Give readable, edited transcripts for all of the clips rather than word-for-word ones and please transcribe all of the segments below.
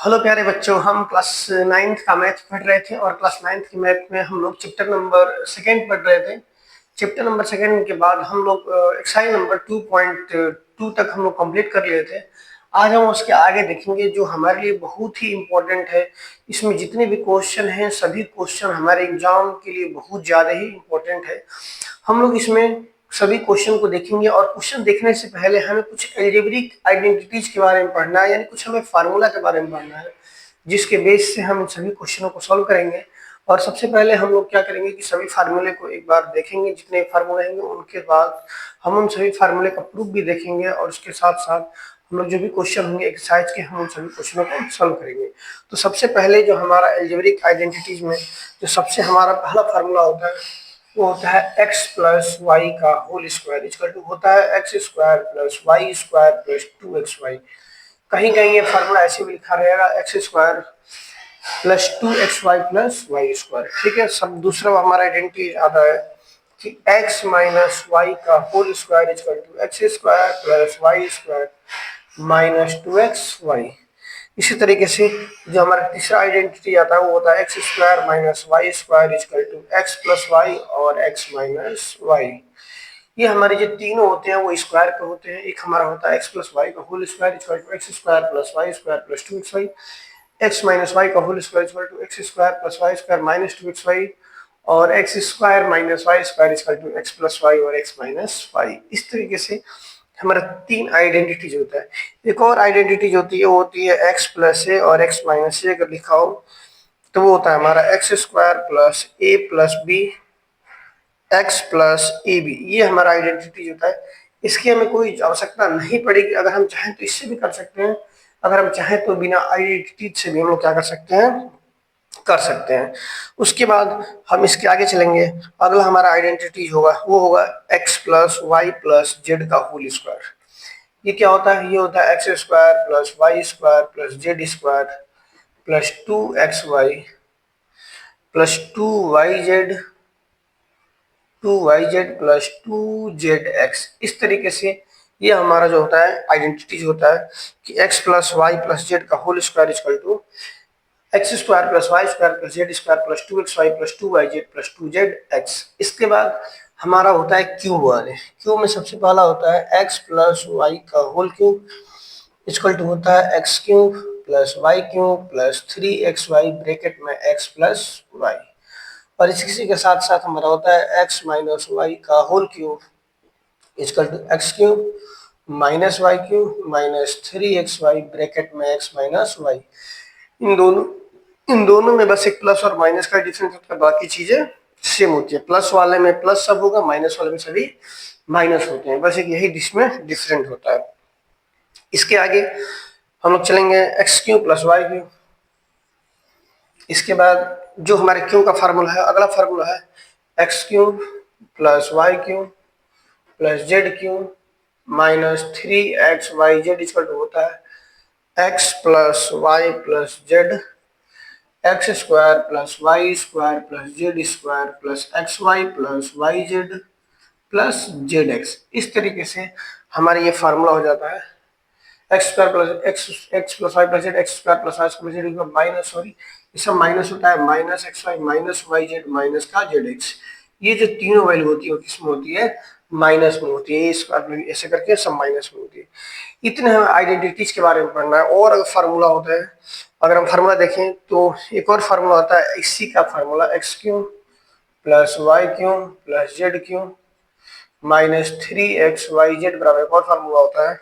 Hello प्यारे बच्चों, हम क्लास नाइन्थ का मैथ पढ़ रहे थे और क्लास नाइन्थ के मैथ में हम लोग चैप्टर नंबर सेकेंड पढ़ रहे थे। चैप्टर नंबर सेकेंड के बाद हम लोग एक्सरसाइज नंबर 2.2 तक हम लोग कंप्लीट कर लिए थे। आज हम उसके आगे देखेंगे जो हमारे लिए बहुत ही इम्पोर्टेंट है। इसमें जितने भी क्वेश्चन हैं सभी क्वेश्चन हमारे एग्जाम के लिए बहुत ज़्यादा ही इम्पोर्टेंट है। हम लोग इसमें सभी क्वेश्चन को देखेंगे और क्वेश्चन देखने से पहले हमें कुछ एल्जेब्रिक आइडेंटिटीज के बारे में पढ़ना है, यानी कुछ हमें फार्मूला के बारे में पढ़ना है जिसके बेस से हम इन सभी क्वेश्चनों को सॉल्व करेंगे। और सबसे पहले हम लोग क्या करेंगे कि सभी फार्मूले को एक बार देखेंगे, जितने फार्मूले होंगे उनके बाद हम उन सभी फार्मूले का प्रूफ भी देखेंगे और उसके साथ साथ हम लोग जो भी क्वेश्चन होंगे एक्सरसाइज के हम उन सभी क्वेश्चनों को सॉल्व करेंगे। तो सबसे पहले जो हमारा एल्जेब्रिक आइडेंटिटीज में जो सबसे हमारा पहला फार्मूला होता है वो होता है x प्लस वाई का होल स्क्वायर इक्वल टू होता है x square plus Y square plus 2xy। कहीं कहीं ये फार्मूला ऐसे भी लिखा रहेगा X square plus 2xy plus Y square. ठीक है, सब दूसरा हमारा आइडेंटिटी आता है कि x माइनस वाई का whole square equal to x square plus Y square minus 2xy। इसी तरीके से जो हमारा तीसरा आइडेंटिटी आता है वो होता है x square minus Y square equal to x plus Y और एक्स माइनस वाई। ये हमारे जो तीनों होते हैं वो स्क्वायर पे होते हैं। एक हमारा होता है एक्स प्लस वाई का whole square equal to x square plus Y square plus 2xy, x minus Y का whole square equal to x square plus Y square minus 2xy और x square minus Y square equal to x plus Y और x minus y. इस तरीके से हमारा तीन identities होता है। एक और आइडेंटिटीज होती है वो होती है एक्स प्लस ए और एक्स माइनस ए। अगर लिखा हो तो वो होता है हमारा X square plus A plus B x plus A B. ये हमारा आइडेंटिटीज होता है। इसकी हमें कोई आवश्यकता नहीं पड़ेगी, अगर हम चाहें तो इससे भी कर सकते हैं, अगर हम चाहें तो बिना आइडेंटिटीज से भी हम लोग क्या कर सकते हैं, कर सकते हैं। उसके बाद हम इसके आगे चलेंगे। अगला हमारा आइडेंटिटी होगा वो होगा X plus Y plus Z का होल स्क्वायर। ये क्या होता है, ये होता है x square plus Y square plus Z square plus 2xy plus 2yz plus 2zx। इस तरीके से ये हमारा जो होता है आइडेंटिटीज होता है कि x plus Y plus Z का whole square equal to x square plus Y square plus Z square plus 2xy plus 2yz plus 2zx। इसके बाद हमारा होता है क्यूब वाले। क्यूब में सबसे पहला होता है x प्लस वाई का होल क्यूब इक्वल टू होता है X cube plus Y cube plus 3xy bracket में x प्लस वाई। और इसी के साथ साथ हमारा होता है x माइनस वाई का whole cube equal to X cube minus Y cube minus 3xy bracket में x माइनस वाई। इन दोनों में बस एक प्लस और माइनस का डिफरेंस होता है, बाकी चीजें सेम होती है। प्लस वाले में प्लस सब होगा, माइनस वाले में सभी माइनस होते हैं, बस एक यही इसमें डिफरेंट होता है। इसके आगे हम लोग चलेंगे X cube plus Y cube. इसके बाद जो हमारे क्यूब का फार्मूला है, अगला फार्मूला है X cube plus Y cube plus Z cube minus 3xyz equal to होता है x plus Y plus Z X square plus Y square plus Z square plus X Y plus Y Z plus Z X. इस तरीके से हमारा ये formula हो जाता है x square plus x plus Y plus Z X square plus Y plus Z minus, sorry ये सब माइनस होता है, minus x Y minus Y Z minus का जेड एक्स। ये जो तीनों वैल्यू होती है किसमें होती है, माइनस में होती है। स्क्वायर ऐसे करके सब माइनस में होती है। इतने हमें आइडेंटिटीज के बारे में पढ़ना है। और अगर फार्मूला होता है, अगर हम फार्मूला देखें तो एक और फार्मूला होता है इसी का formula x cube plus Y cube plus Z cube minus 3xyz बराबर एक और फार्मूला होता है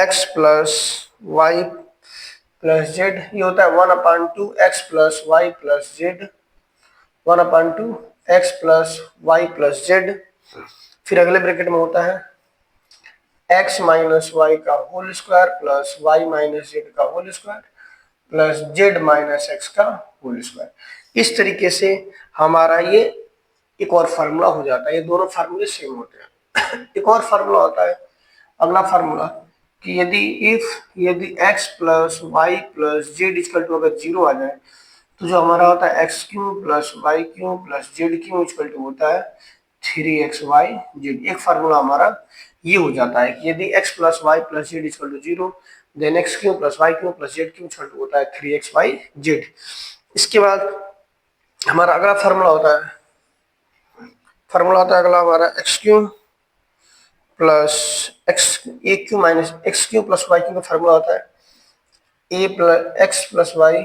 x plus Y plus z. ये होता है 1/2 x plus Y plus z 1/2 x plus Y plus z. फिर अगले ब्रैकेट में होता है x माइनस वाई का whole square plus y minus z का whole square plus Z minus x का होल स्क्वायर। इस तरीके से हमारा ये एक और फार्मूला हो जाता है। ये दोनों फार्मूले सेम होते हैं। एक और फार्मूला होता है अगला फार्मूला कि यदि x plus Y plus Z equal to अगर 0 आ जाए तो जो हमारा होता है X cube plus Y cube plus Z cube equal to होता है 3xyz। एक फार्मूला हमारा ये हो जाता है कि यदि x plus Y plus Z equal to 0, then X cube plus Y cube plus Z cube equal to होता है 3xyz। इसके बाद हमारा अगला फार्मूला होता है अगला हमारा x cube plus x a cube minus x cube plus Y cube का फार्मूला होता है a plus x plus y,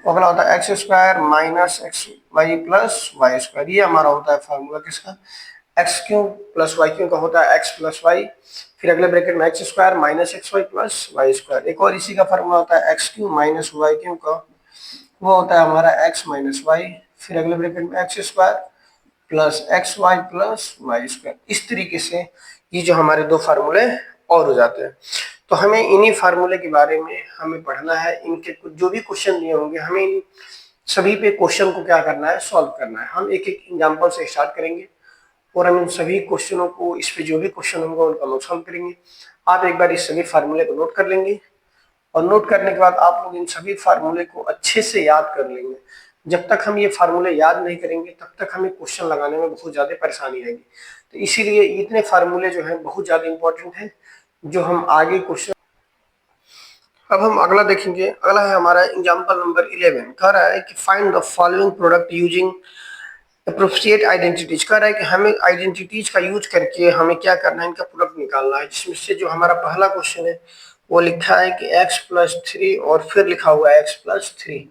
अगला होता है x square minus x Y plus Y square. ये हमारा होता है फार्मूला किसका, x cube plus Y cube का होता है एक्स प्लस वाई, फिर अगले ब्रैकेट में X square minus x Y plus Y square. एक और इसी का फार्मूला होता है X cube minus Y cube का, वो होता है हमारा एक्स माइनस वाई, फिर अगले ब्रैकेट में X square plus X Y plus Y square. इस तरीके से ये जो हमारे दो फार्मूले और हो जाते हैं। तो हमें इन्हीं फार्मूले के बारे में हमें पढ़ना है, इनके कुछ जो भी क्वेश्चन दिए होंगे हमें इन सभी पे क्वेश्चन को क्या करना है, सॉल्व करना है। हम एक एक एग्जाम्पल से स्टार्ट करेंगे और हम इन सभी क्वेश्चनों को, इस पे जो भी क्वेश्चन होंगे उनका नोट सॉल्व करेंगे। आप एक बार इस सभी फार्मूले को नोट कर लेंगे और नोट करने के बाद आप लोग इन सभी फार्मूले को अच्छे से याद कर लेंगे। जब तक हम ये फार्मूले याद नहीं करेंगे तब तक हमें क्वेश्चन लगाने में बहुत ज्यादा परेशानी आएगी। तो इसीलिए इतने फार्मूले जो हैं बहुत ज्यादा इंपॉर्टेंट हैं, जो हम आगे क्वेश्चन। अब हम अगला देखेंगे, अगला है हमारा एग्जांपल नंबर 11। कह रहा है कि find the following product using appropriate identities. कह रहा है कि हमें आइडेंटिटीज का यूज करके हमें क्या करना है, इनका प्रोडक्ट निकालना है। जिसमें से जो हमारा पहला क्वेश्चन है वो लिखा है कि x प्लस 3 और फिर लिखा हुआ है x प्लस 3।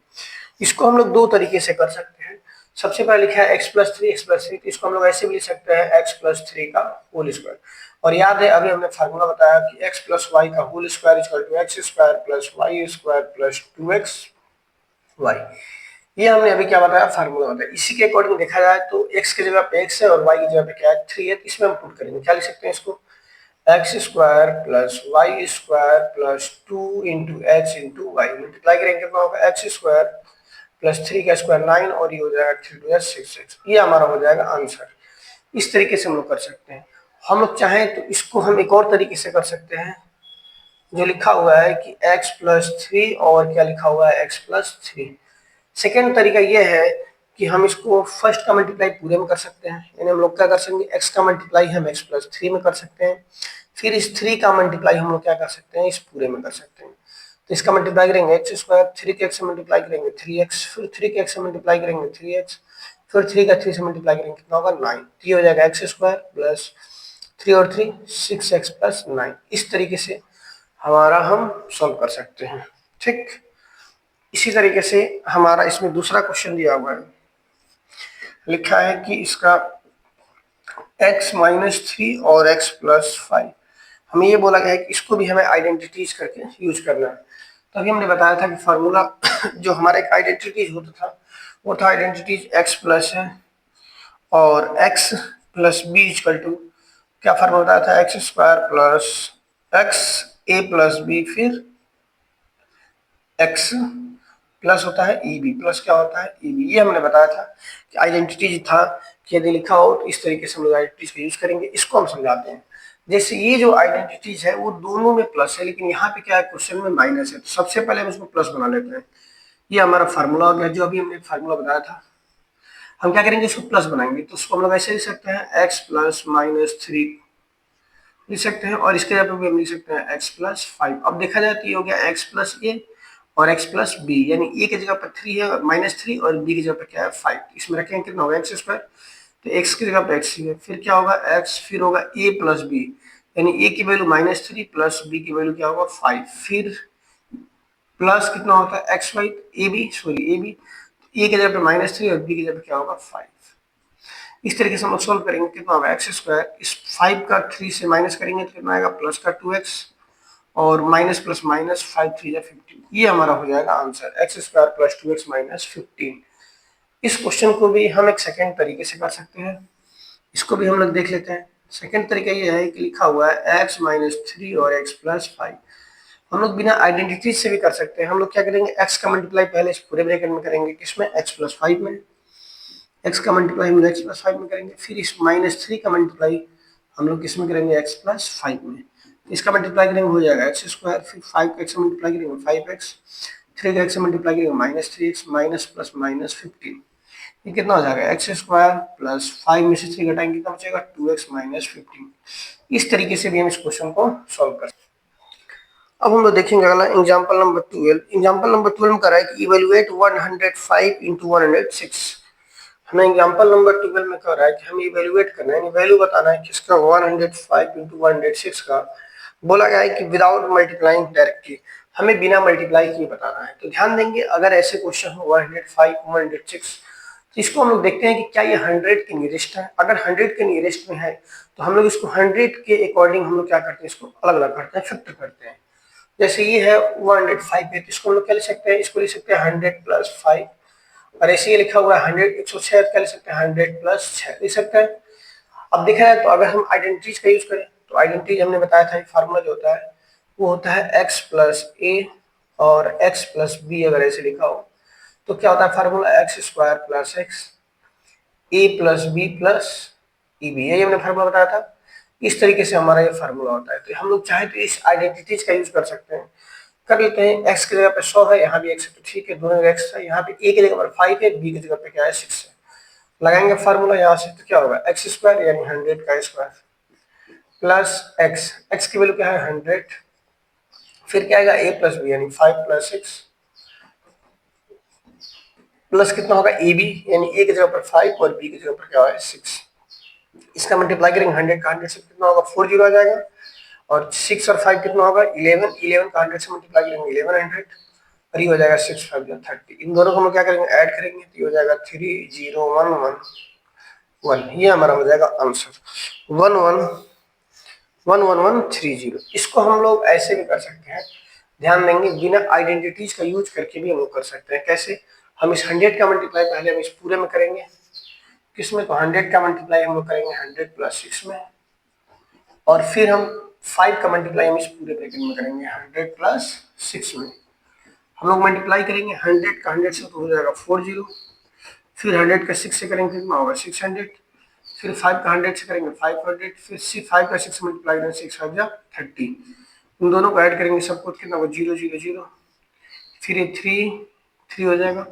इसको हम लोग दो तरीके से कर सकते हैं। सबसे पहले लिखा है x प्लस 3 तो इसको हम लोग ऐसे भी लिख सकते हैं x प्लस 3 का होल स्क्वायर। और याद है अभी हमने फार्मूला बताया कि x प्लस वाई का whole square equal to x square plus Y square plus 2xy। ये हमने अभी क्या बताया, फार्मूला बताया। इसी के अकॉर्डिंग देखा जाए तो x की जगह पे x है और y की जगह पे क्या है 3 है। इसमें हम पुट करेंगे, क्या लिख सकते हैं इसको, X square plus Y square plus 2 into X into Y. Multiply करेंगे कितना होगा, एक्स स्क्वायर प्लस 3 का स्क्वायर 9 और ये हो जाएगा 3 2 6x। ये हमारा हो जाएगा आंसर। इस तरीके से हम लोग कर सकते हैं। हम लोग चाहें तो इसको हम एक और तरीके से कर सकते हैं, जो लिखा हुआ है कि x प्लस 3 और क्या लिखा हुआ है x प्लस 3। सेकेंड तरीका यह है कि हम इसको फर्स्ट का मल्टीप्लाई पूरे में कर सकते हैं, यानी हम लोग क्या कर सकते हैं, x का मल्टीप्लाई हम x प्लस 3 में कर सकते हैं, फिर इस 3 का मल्टीप्लाई हम लोग क्या कर सकते हैं, इस पूरे में कर सकते हैं। तो इसका मल्टीप्लाई करेंगे एक्स स्क्वायर, 3 के x से मल्टीप्लाई करेंगे 3x, फिर 3 के x से मल्टीप्लाई करेंगे 3x, फिर 3 का 3 से मल्टीप्लाई करेंगे कितना होगा 9। तो ये हो जाएगा एक्स स्क्वायर प्लस 3 और 3 6x प्लस 9। इस तरीके से हमारा हम सॉल्व कर सकते हैं। ठीक, इसी तरीके से हमारा इसमें दूसरा क्वेश्चन दिया हुआ है, लिखा है कि इसका x माइनस 3 और x प्लस 5। हमें ये बोला गया है कि इसको भी हमें आइडेंटिटीज करके यूज करना है। तो अभी हमने बताया था कि फार्मूला जो हमारा एक आइडेंटिटीज होता था वो था आइडेंटिटीज x प्लस है और x plus B equal to, क्या फार्मूला बताया था, एक्स स्क्वायर प्लस एक्स ए प्लस बी, फिर x प्लस होता है ई बी, प्लस क्या होता है ई बी। ये हमने बताया था कि आइडेंटिटी था कि यदि लिखा हो तो इस तरीके से हम लोग आइडेंटिटीज का यूज करेंगे। इसको हम समझाते हैं। जैसे ये जो आइडेंटिटीज है वो दोनों में प्लस है, लेकिन यहाँ पे क्या है, क्वेश्चन में माइनस है। तो सबसे पहले हम इसको प्लस बना लेते हैं। ये हमारा फार्मूला हो गया, जो अभी हमने फार्मूला बताया था। हम क्या करेंगे, इसको प्लस बनाएंगे। तो उसको हम लोग ऐसे लिख सकते हैं, एक्स प्लस माइनस 3 लिख सकते हैं, और इसके जगह पे हम लिख सकते हैं x प्लस 5। अब देखा जाए तो ये हो गया x प्लस ए और x प्लस बी, यानी ए की जगह पर 3 है माइनस 3 और बी की जगह पर क्या है 5। इसमें रखेंगे कितना होगा एक्स स्क्वायर, तो x की जगह पर x है, फिर क्या होगा x, फिर होगा a प्लस बी, यानी a की वैल्यू माइनस 3 प्लस b की वैल्यू क्या होगा 5, फिर प्लस कितना होता है x y a b, sorry a b, a की जगह पर माइनस 3 और बी की जगह पर क्या होगा 5। इस तरीके से हम लोग सोल्व करेंगे, कितना होगा एक्स स्क्वायर, इस 5 का 3 से माइनस करेंगे तो कितना आएगा प्लस का 2x और माइनस प्लस माइनस 5 3 या 15। ये हमारा हो जाएगा answer, x square plus 2x minus 15। इस क्वेश्चन को भी हम एक सेकेंड तरीके से कर सकते हैं। इसको भी हम लोग देख लेते हैं। सेकेंड तरीका ये है कि लिखा हुआ है x माइनस 3 और x प्लस 5। हम लोग बिना आइडेंटिटी से भी कर सकते हैं। हम लोग क्या करेंगे, x का मल्टीप्लाई पहले इस पूरे ब्रैकेट में करेंगे, किसमें x प्लस 5 में, x का मल्टीप्लाई हम लोग x प्लस 5 में करेंगे, फिर इस माइनस 3 का मल्टीप्लाई हम लोग किसमें करेंगे, x प्लस 5 में। इसका मल्टीप्लाई करेंगे हो जाएगा एक्स स्क्वायर, फिर 5 का x से मल्टीप्लाई करेंगे 5x, 3 का x से मल्टीप्लाई करेंगे minus 3x, minus plus minus 15। ये कितना हो जाएगा एक्स स्क्वायर प्लस 5 में से 3 घटाएंगे कितना बचेगा 2x माइनस 15। इस तरीके से भी हम इस क्वेश्चन को सॉल्व कर सकते हैं। अब हम लोग देखेंगे अगला एग्जांपल नंबर 12। एग्जांपल नंबर 12 में कह रहा है कि इवैल्यूएट 105 into 106। हमें एग्जांपल नंबर 12 में कह रहा है कि हमें इवैल्यूएट करना है, वैल्यू बताना है किसका 105 into 106 का। बोला गया है कि विदाउट मल्टीप्लाइंग डायरेक्टली, हमें बिना मल्टीप्लाई किए बताना है। तो ध्यान देंगे अगर ऐसे क्वेश्चन हो 105 106, तो इसको हम लोग देखते हैं कि क्या ये 100 के नियरेस्ट है। अगर 100 के नियरेस्ट में है तो हम लोग इसको 100 के अकॉर्डिंग हम लोग क्या करते हैं, इसको अलग अलग करते हैं, फैक्टर करते हैं। जैसे ये है 105 है तो इसको हम लोग क्या लिख सकते हैं, इसको लिख सकते हैं 100 प्लस 5। और ऐसे ही लिखा हुआ है 100 106 क्या लिख सकते हैं 100 प्लस 6 लिख सकते हैं। अब देखा जाए तो अगर हम आइडेंटिटीज का यूज करें तो आइडेंटिटीज हमने बताया था फार्मूला जो होता है वो होता है x प्लस ए और x प्लस बी। अगर ऐसे लिखा हो तो क्या होता है formula x square plus x ए plus B plus e b, यही हमने फार्मूला बताया था। इस तरीके से हमारा ये फार्मूला होता है। तो हम लोग चाहे तो इस आइडेंटिटीज का यूज कर सकते हैं, कर लेते हैं। x की जगह पे 100 है, यहाँ भी x है तो ठीक है, दोनों जगह x है। यहाँ पे a की जगह पर 5 है, b की जगह पे क्या है 6 है। लगाएंगे फार्मूला यहाँ से तो क्या होगा एक्स स्क्वायर यानी 100 का स्क्वायर प्लस एक्स, एक्स की वैल्यू क्या है 100, फिर क्या आएगा a प्लस बी यानी 5 प्लस 6 प्लस कितना होगा ए बी यानी a की जगह पर 5 और b की जगह पर क्या है 6। इसका मल्टीप्लाई करेंगे 100 का 100 से कितना होगा 40 आ जाएगा, और 6 और 5 कितना होगा 11, 11 का 100 से मल्टीप्लाई करेंगे 1100 और ये हो जाएगा 6 5 30। इन दोनों को हम क्या करेंगे ऐड करेंगे तो ये हो जाएगा 30111। ये हमारा हो जाएगा आंसर 11130। इसको हम लोग ऐसे भी कर सकते हैं, ध्यान देंगे बिना आइडेंटिटीज का यूज करके भी हम लोग कर सकते हैं। कैसे, हम इस 100 का मल्टीप्लाई पहले हम इस पूरे में करेंगे, किसमें तो 100 का मल्टीप्लाई हम लोग करेंगे 100 प्लस 6 में, और फिर हम 5 का मल्टीप्लाई हम इस पूरे ब्रैकेट में करेंगे 100 प्लस 6 में। हम लोग मल्टीप्लाई करेंगे 100 का 100 से तो हो जाएगा 40, फिर 100 का 6 से करेंगे कितना होगा 600, फिर 5 का 100 से करेंगे 500, फिर 5 का 6 से मल्टीप्लाई करेंगे 6 5 30। इन दोनों को ऐड करेंगे सबको कितना होगा 0 0 0, फिर ये 3 3 हो जाएगा,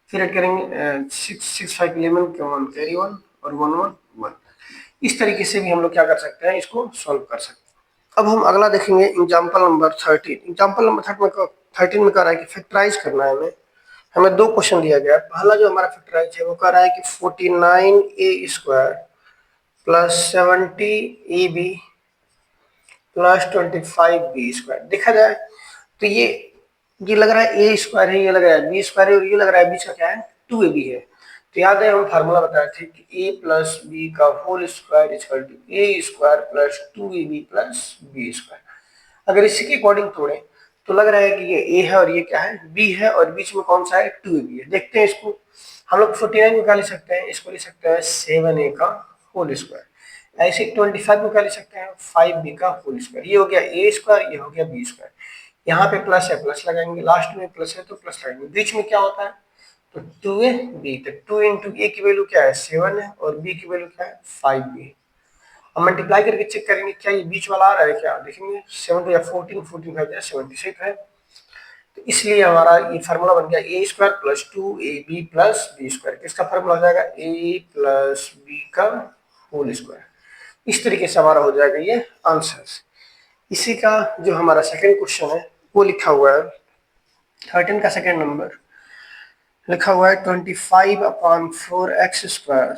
फिर ऐड करेंगे 6 6 5 11 का 1 कैरी 1 और 1 1 1। इस तरीके से भी हम लोग क्या कर सकते हैं, इसको सॉल्व कर सकते हैं। अब हम अगला देखेंगे एग्जांपल नंबर 13। एग्जांपल नंबर 13 में कह रहा है कि फैक्टराइज करना है हमें। हमें दो क्वेश्चन दिया गया है। पहला जो हमारा फैक्टराइज है वो कह रहा है कि 49a square plus 70ab plus 25b square. देखा जाए तो ये लग रहा है a स्क्वायर है, ये लग रहा है b स्क्वायर है, और ये लग रहा है बीच का क्या है 2ab है। तो याद है हम फार्मूला बताए थे कि a प्लस बी का whole square equal to a square plus 2ab plus b square. अगर इसी के अकॉर्डिंग तोड़े तो लग रहा है कि ये a है और ये क्या है b है, और बीच में कौन सा है 2ab है। देखते हैं इसको, हम लोग 49 में क्या लिख सकते हैं, इसको लिख सकते हैं 7a का होल स्क्वायर। ऐसे 25 में क्या लिख सकते हैं 5b का होल स्क्वायर। ये हो गया a स्क्वायर, ये हो गया b स्क्वायर। यहाँ पे प्लस है प्लस लगाएंगे, लास्ट में प्लस है तो प्लस लगाएंगे, बीच में क्या होता है तो 2ab। तो 2 इंटू a की वैल्यू क्या है 7 है और b की वैल्यू क्या है 5b है। अब मल्टीप्लाई करके चेक करेंगे क्या ये बीच वाला आ रहा है क्या, देखेंगे 7 या 14 14 5 76 है। तो इसलिए हमारा ये फार्मूला बन गया a square plus 2ab plus b square. किसका फार्मूला हो जाएगा a प्लस b का होल स्क्वायर। इस तरीके से हमारा हो जाएगा ये आंसर। इसी का जो हमारा सेकंड क्वेश्चन है वो लिखा हुआ है 13 का सेकंड नंबर लिखा हुआ है 25/4x square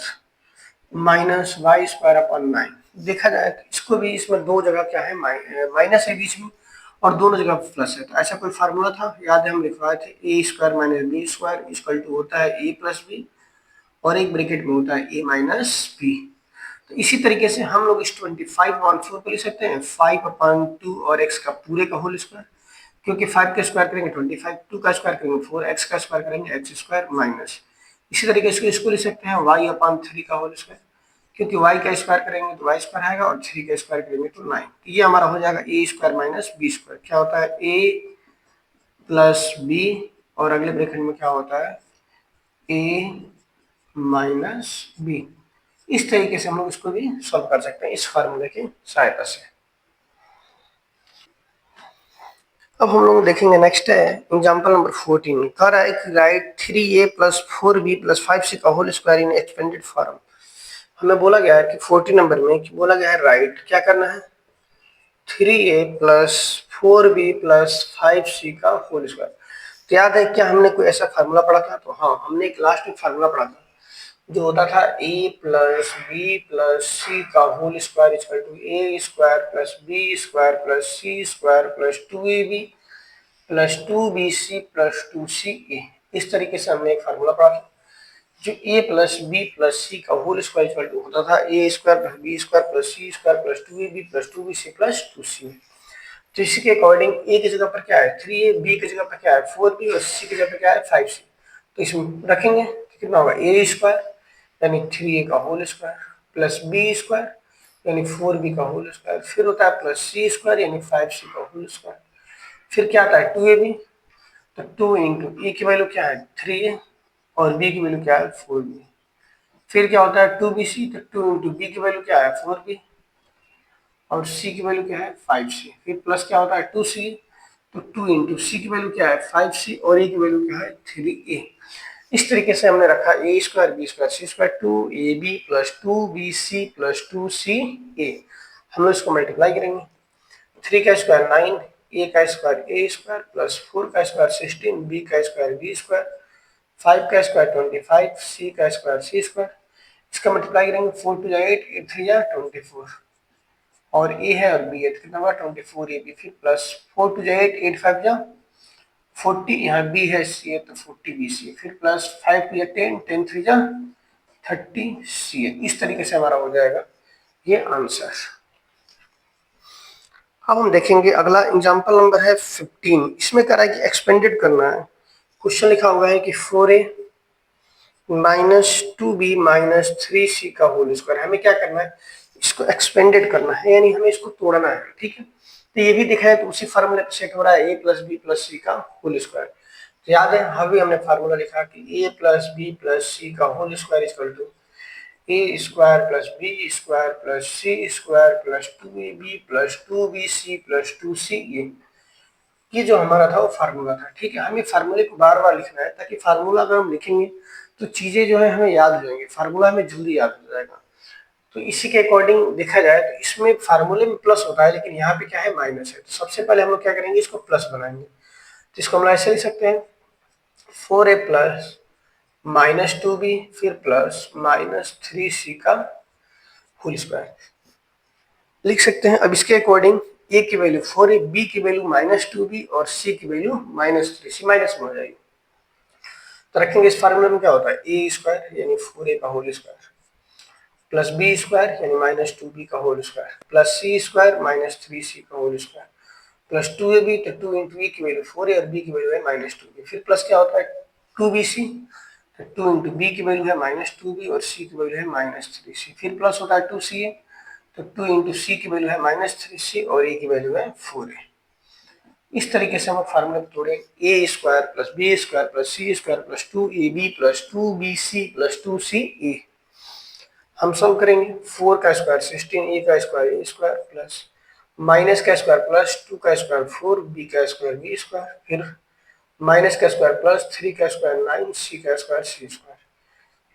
minus Y square upon 9। देखा जाए तो इसको भी, इसमें दो जगह क्या है माइनस है बीच में और दोनों जगह प्लस है। तो ऐसा कोई फार्मूला था, याद है हम लिखवाए थे a square minus B square equal to होता है ए प्लस बी, और एक ब्रैकेट में होता है ए माइनस बी। तो इसी तरीके से हम लोग इस 25/4 को लिख सकते हैं 5/2 और x का पूरे का होल स्क्वायर, क्योंकि 5 का स्क्वायर करेंगे 25, 2 का स्क्वायर करेंगे 4, x का स्क्वायर करेंगे x स्क्वायर माइनस। इसी तरीके से इसको लिख सकते हैं y/3 का होल स्क्वायर, क्योंकि y का स्क्वायर करेंगे तो y स्क्वायर आएगा और 3 का स्क्वायर करेंगे तो 9। तो ये हमारा हो जाएगा a square minus B square. क्या होता है a प्लस बी और अगले ब्रैकेट में क्या होता है a माइनस बी। इस तरीके से हम लोग इसको भी सॉल्व कर सकते हैं इस फार्मूले की सहायता से। अब हम लोग देखेंगे नेक्स्ट है एग्जांपल नंबर 14। कह रहा है कि right 3a plus 4b plus 5c का whole square in expanded form. हमें बोला गया है कि 14 नंबर में कि बोला गया है राइट क्या करना है 3a plus 4b plus 5c का होल स्क्वायर। तो याद है क्या हमने कोई ऐसा फार्मूला पढ़ा था? तो हाँ, हमने एक लास्ट में फार्मूला पढ़ा था जो होता था a प्लस बी प्लस सी का whole square equal to A square plus B square plus C square plus 2ab plus 2bc plus 2ca। इस तरीके से हमने एक फार्मूला पढ़ा था जो a प्लस बी प्लस सी का होल स्क्वायर इक्वल टू होता था a square plus B square plus C square plus 2ab plus 2bc plus 2c। तो इसी के अकॉर्डिंग ए की जगह पर क्या है 3a, बी की जगह पर क्या है 4b और सी की जगह पर क्या है 5c। तो इसमें रखेंगे तो कितना होगा ए स्क्वायर यानी 3a का whole square plus B square यानी 4b का होल स्क्वायर, फिर होता है प्लस सी स्क्वायर यानी 5c का होल स्क्वायर, फिर क्या आता है 2ab। तो 2 इंटू ए की वैल्यू क्या है 3a और बी की वैल्यू क्या है 4b। फिर क्या होता है 2bc, तो 2 इंटू बी की वैल्यू क्या है 4b और सी की वैल्यू क्या है 5c। फिर प्लस क्या होता है 2c, तो 2 इंटू सी की वैल्यू क्या है 5c और ए की वैल्यू क्या है 3a। इस तरीके से हमने रखा a square B square C square 2ab plus 2bc plus 2ca। हम लोग इसको मल्टीप्लाई करेंगे 3 का स्क्वायर 9, ए का स्क्वायर ए स्क्वायर प्लस 4 का स्क्वायर 16, बी का स्क्वायर बी स्क्वायर, 5 का स्क्वायर 25, सी का स्क्वायर सी स्क्वायर। इसका मल्टीप्लाई करेंगे 4 टू 8, 8 3 जा 24 और ए है और बी है तो कितना हुआ 24ab। फिर प्लस 4 टू 8, 8 5 जा 40, यहाँ बी है सी है तो 40bc है। फिर प्लस 5 टू 10, 10 3 जा 30c है। इस तरीके से हमारा हो जाएगा ये आंसर। अब हम देखेंगे अगला एग्जांपल नंबर है 15। इसमें कह रहा है कि एक्सपेंडेड करना है। क्वेश्चन लिखा हुआ है कि 4a minus 2b minus 3c का होल स्क्वायर। हमें क्या करना है इसको एक्सपेंडेड करना है यानी हमें इसको तोड़ना है। ठीक है, तो ये भी दिखा है तो उसी फार्मूले पे सेट हो रहा है a प्लस बी प्लस सी का होल स्क्वायर। तो याद है अभी हमने फार्मूला लिखा कि a प्लस बी प्लस सी का whole square equal to A square plus B square plus C square plus 2ab plus 2bc plus 2ca। ये जो हमारा था वो फार्मूला था। ठीक है, हमें फार्मूले को बार बार लिखना है ताकि फार्मूला अगर हम लिखेंगे तो चीजें जो है हमें याद हो जाएंगी, फार्मूला हमें जल्दी याद हो जाएगा। तो इसी के अकॉर्डिंग देखा जाए तो इसमें फार्मूले में प्लस होता है लेकिन यहाँ पे क्या है माइनस है। तो सबसे पहले हम लोग क्या करेंगे इसको प्लस बनाएंगे। तो इसको हम ऐसे लिख सकते हैं 4a प्लस माइनस 2b फिर प्लस माइनस 3c का होल स्क्वायर लिख सकते हैं। अब इसके अकॉर्डिंग ए की वैल्यू 4a, बी की वैल्यू माइनस 2b और सी की वैल्यू माइनस 3c, माइनस में हो जाएगी। तो रखेंगे इस फार्मूले में क्या होता है ए स्क्वायर यानी 4a का whole square plus B square यानी माइनस 2b का होल स्क्वायर प्लस सी स्क्वायर माइनस 3c का होल स्क्वायर प्लस 2ab, तो 2 इंटू ए की वैल्यू 4a और बी की वैल्यू है माइनस 2b। फिर प्लस क्या होता है 2bc, तो 2 इंटू बी की वैल्यू है माइनस 2b और सी की वैल्यू है माइनस 3c। फिर प्लस होता है 2ca, तो 2 इंटू सी की वैल्यू है माइनस 3c और ए की वैल्यू है 4a। इस तरीके से हम फार्मूले को तोड़े a square plus B square plus C square plus 2ab plus 2bc plus 2ca। हम सॉल्व करेंगे 4 का स्क्वायर 16, ए का square A square plus minus का स्क्वायर प्लस 2 का स्क्वायर 4, बी का स्क्वायर बी स्क्वायर फिर माइनस का स्क्वायर प्लस 3 का स्क्वायर 9, सी का स्क्वायर सी स्क्वायर।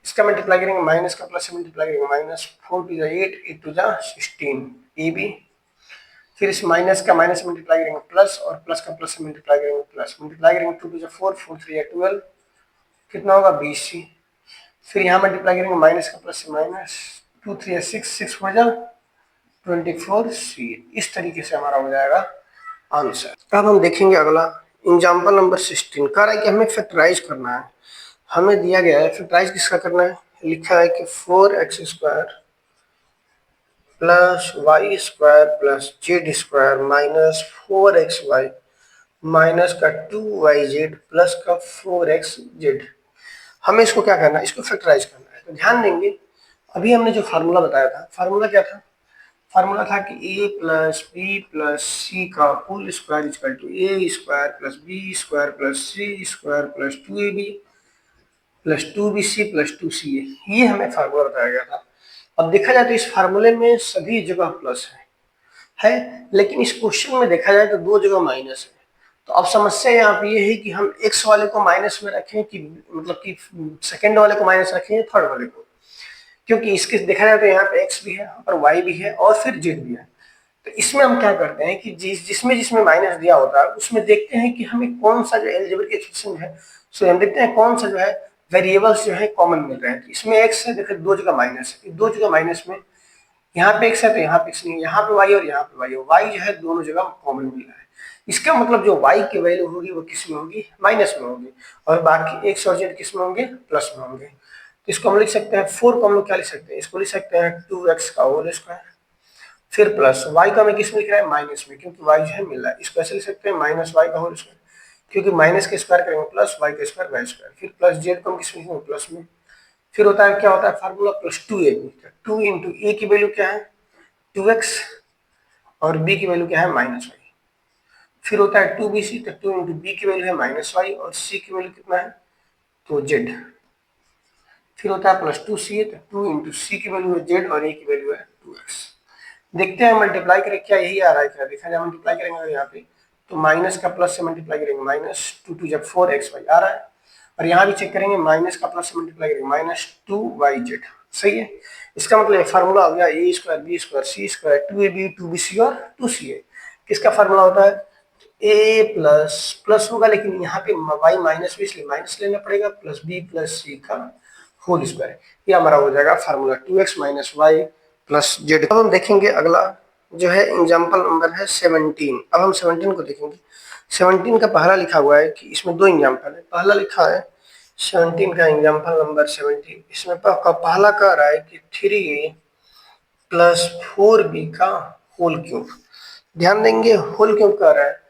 इसका मल्टीप्लाई करेंगे माइनस का प्लस से मल्टीप्लाई करेंगे minus 4 two 8, 8 two 16 A B. फिर इस माइनस का माइनस मल्टीप्लाई करेंगे प्लस और प्लस का प्लस से मल्टीप्लाई करेंगे प्लस, मल्टीप्लाई करेंगे 2 टू 4, 4 3 12 कितना होगा 20c। फिर यहाँ मल्टीप्लाई करेंगे माइनस का प्लस से माइनस 2 3 6, 6 हो जा 24c। इस तरीके से हमारा हो जाएगा आंसर। अब हम देखेंगे अगला एग्जांपल नंबर 16। कह रहा है कि हमें फैक्टराइज करना है। हमें दिया गया है फैक्टराइज किसका करना है, लिखा है कि 4x square plus Y square plus Z square minus 4xy minus का 2yz प्लस का 4xz। हमें इसको क्या करना है इसको फैक्टराइज करना है। तो ध्यान देंगे अभी हमने जो फार्मूला बताया था, फार्मूला क्या था, फार्मूला था कि a प्लस बी प्लस सी का whole square equal to A square plus B square plus C square plus 2ab plus 2bc plus 2ca। ये हमें फार्मूला बताया गया था। अब देखा जाए तो इस फार्मूले में सभी जगह प्लस है लेकिन इस क्वेश्चन में देखा जाए तो दो जगह माइनस है। तो अब समस्या यहाँ पे ये है कि हम x वाले को माइनस में रखें कि मतलब कि सेकंड वाले को माइनस रखें या थर्ड वाले को, क्योंकि इसके देखा जाए तो यहाँ पे x भी है और y भी है और फिर z भी है। तो इसमें हम क्या करते हैं कि जिसमें जिसमें माइनस दिया होता है उसमें देखते हैं कि हमें कौन सा जो एल्जेब्रिक एक्सप्रेशन है, सो हम देखते हैं कौन सा जो है वेरिएबल्स जो है कॉमन मिल रहे हैं। तो इसमें x है, देखिए दो जगह माइनस है, दो जगह माइनस में यहाँ पे x है तो यहाँ पे x नहीं है, यहाँ पे y और यहाँ पे y है, y जो है दोनों जगह कॉमन मिल रहा है। इसका मतलब जो y की वैल्यू होगी वो किस में होगी, माइनस में होगी, और बाकी x और z किस में होंगे, प्लस में होंगे। तो इसको हम लिख सकते हैं 4 को हम लोग क्या लिख सकते हैं, इसको लिख सकते हैं 2x का होल स्क्वायर, फिर प्लस y का हमें किस में लिख रहा है, माइनस में, क्योंकि y जो है मिल रहा है। इसको ऐसे लिख सकते हैं माइनस y का होल स्क्वायर, क्योंकि माइनस के स्क्वायर करेंगे प्लस y का स्क्वायर y स्क्वायर, फिर प्लस z को हम किस में लिखेंगे, प्लस में। फिर होता है क्या होता है फार्मूला प्लस 2ab, 2 इंटू ए की वैल्यू क्या है 2x और b की वैल्यू क्या है माइनस y। फिर होता है 2bc, तो 2 इंटू बी की वैल्यू है माइनस y और c की वैल्यू कितना है तो z। फिर होता है प्लस 2ca, तो 2 इंटू c की वैल्यू है z और a की वैल्यू है 2x। देखते हैं मल्टीप्लाई करें क्या यही आ रहा है, क्या देखा जाए मल्टीप्लाई करेंगे अगर यहाँ पे तो माइनस का प्लस से मल्टीप्लाई करेंगे, माइनस 2 2 जब 4xy आ रहा है, और यहाँ भी चेक करेंगे माइनस का प्लस से मल्टीप्लाई करेंगे, माइनस 2yz। सही है, इसका मतलब फार्मूला हो गया a square B square C square 2ab 2bc और 2ca। किसका फार्मूला होता है ए प्लस प्लस होगा, लेकिन यहाँ पे y माइनस भी इसलिए माइनस लेना पड़ेगा, प्लस बी प्लस सी का होल स्क्वायर। ये हमारा हो जाएगा formula 2x minus Y plus Z. अब हम देखेंगे अगला जो है एग्जाम्पल नंबर है 17। अब हम 17 को देखेंगे। 17 का पहला लिखा हुआ है कि इसमें दो एग्जाम्पल है, पहला लिखा है 17 का एग्जाम्पल नंबर 17, इसमें पहला कह रहा है कि 3a प्लस 4b का होल क्यूब। ध्यान देंगे होल क्यूब कह रहा है,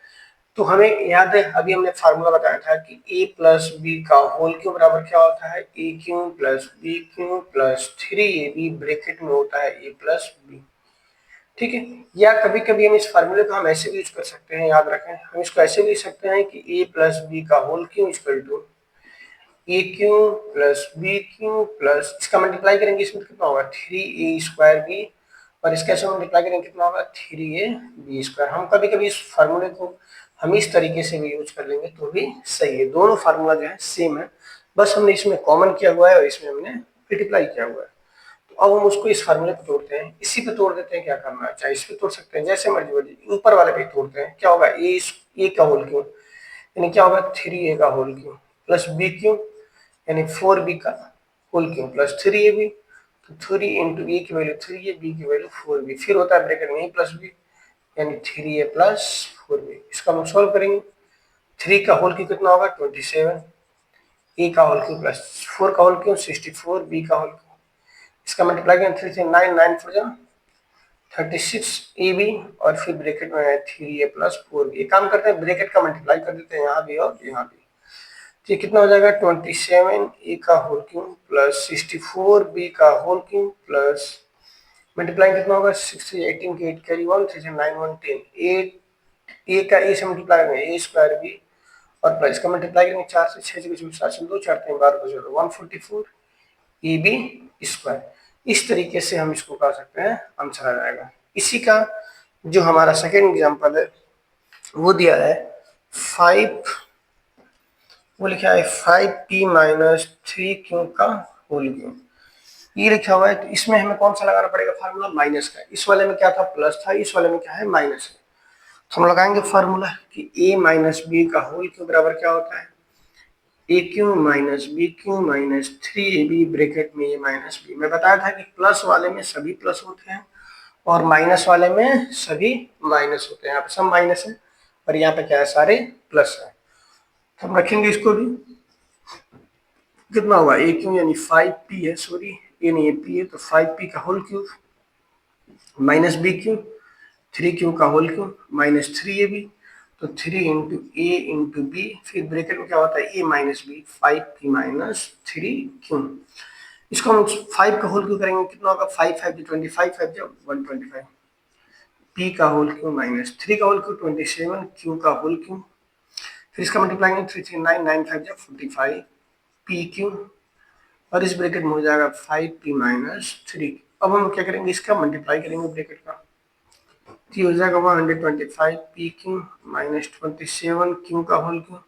तो हमें याद है अभी हमने फार्मूला बताया था कि a प्लस बी का होल क्यूब बराबर क्या होता है a cube plus B cube plus 3ab bracket में होता है a प्लस बी। ठीक है, या कभी कभी हम इस फार्मूले को हम ऐसे भी यूज कर सकते हैं, याद रखें हम इसको ऐसे भी लिख सकते हैं कि a प्लस बी का whole cube equal to a cube plus B cube plus इसका मल्टीप्लाई करेंगे इसमें कितना होगा 3a स्क्वायर बी, और इसके ऐसे मल्टीप्लाई करेंगे कितना होगा 3a बी स्क्वायर। हम कभी कभी इस फार्मूले को हम इस तरीके से भी यूज कर लेंगे तो भी सही है, दोनों फार्मूला जो है सेम है, बस हमने इसमें कॉमन किया हुआ है और इसमें हमने मल्टीप्लाई किया हुआ है। तो अब हम उसको इस फार्मूले को तोड़ते हैं, इसी पे तोड़ देते हैं, क्या करना है चाहे इस पे तोड़ सकते हैं जैसे मर्जी मर्जी, ऊपर वाले पे तोड़ते हैं, क्या होगा ए का होल क्यूब यानी क्या होगा 3a का whole cube plus B cube यानी 4b का होल क्यूब प्लस 3ab, तो 3 इंटू ए की वैल्यू 3a बी की वैल्यू 4b, फिर होता है ब्रैकेट में प्लस बी यानी 3a प्लस 4b। इसका हम सॉल्व करेंगे, 3 का होल क्यूब कितना होगा 27, ए का होल क्यूब प्लस 4 का होल क्यूब 64, बी का होल क्यूब इसका मल्टीप्लाई करें 3 से 9 9 4 जा 36 ए बी और फिर ब्रैकेट में है 3a प्लस 4b। ये काम करते हैं ब्रैकेट का मल्टीप्लाई कर देते हैं यहाँ भी और यहाँ भी, तो कितना हो जाएगा 27 ए का होल क्यूब प्लस 64 बी का होल क्यूब प्लस मल्टीप्लाई कितना होगा 6 18 के 8 कैरी 1 3 9 1 10 8 ए का ए से मल्टीप्लाई करेंगे ए स्क्वायर बी और प्लस का मल्टीप्लाई करेंगे 4 से 6 से 7 से 2 4 3 12 144 ए बी स्क्वायर। इस तरीके से हम इसको कर सकते हैं, आंसर आ जाएगा। इसी का जो हमारा सेकेंड एग्जाम्पल है वो दिया है 5, वो लिखा है 5p माइनस 3q का होल क्यूब, ये लिखा हुआ है। तो इसमें हमें कौन सा लगाना पड़ेगा फार्मूला, माइनस का। इस वाले में क्या था प्लस था, इस वाले में क्या है माइनस है, तो हम लगाएंगे फार्मूला कि a माइनस बी का होल क्यूब बराबर क्या होता है a cube minus b cube minus 3ab bracket में a माइनस बी। मैं बताया था कि प्लस वाले में सभी प्लस होते हैं और माइनस वाले में सभी माइनस होते हैं, यहाँ पे सब माइनस है और यहाँ पे क्या है सारे प्लस है। तो हम रखेंगे इसको भी, कितना होगा ए क्यू यानी 5p है, सॉरी ए नहीं है p है, तो 5p का whole cube minus B cube 3q का होल क्यूब माइनस 3ab, तो 3 इंटू ए इंटू बी, फिर ब्रैकेट में क्या होता है ए minus B 5p minus 3q। इसको हम 5 का होल क्यूब करेंगे कितना होगा 5 5 25 5 जब 125, p का होल क्यूब माइनस 3 का होल क्यूब 27 q का होल क्यूब, फिर इसका मल्टीप्लाई करेंगे 3 3 9 9 5 जब 45 p क्यूब और इस ब्रैकेट में हो जाएगा 5p माइनस 3। अब हम क्या करेंगे इसका मल्टीप्लाई करेंगे ब्रैकेट का, तो हो जाएगा 125 पी क्यू माइनस 27 क्यू का होल क्यू,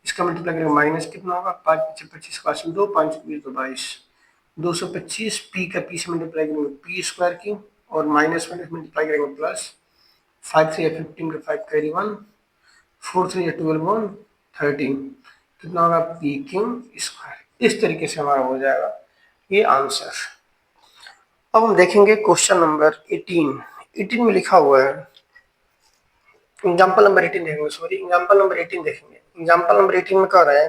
इसका मल्टीप्लाई करेंगे माइनस कितना होगा 5 पीछे 25 का 2 5 20 तो 22 225 पी का पी से मल्टीप्लाई करेंगे पी स्क्वायर क्यू और माइनस में मल्टीप्लाई करेंगे प्लस 5 3 15 5 कैरी 1 4 3 12 1 13 कितना होगा पी क्यू स्क्वायर। इस तरीके से हमारा हो जाएगा ये आंसर। अब हम देखेंगे क्वेश्चन नंबर 18 में लिखा हुआ है एग्जाम्पल नंबर 18 देखेंगे, सॉरी एग्जाम्पल नंबर 18 देखेंगे। एग्जाम्पल नंबर 18 में कह रहा है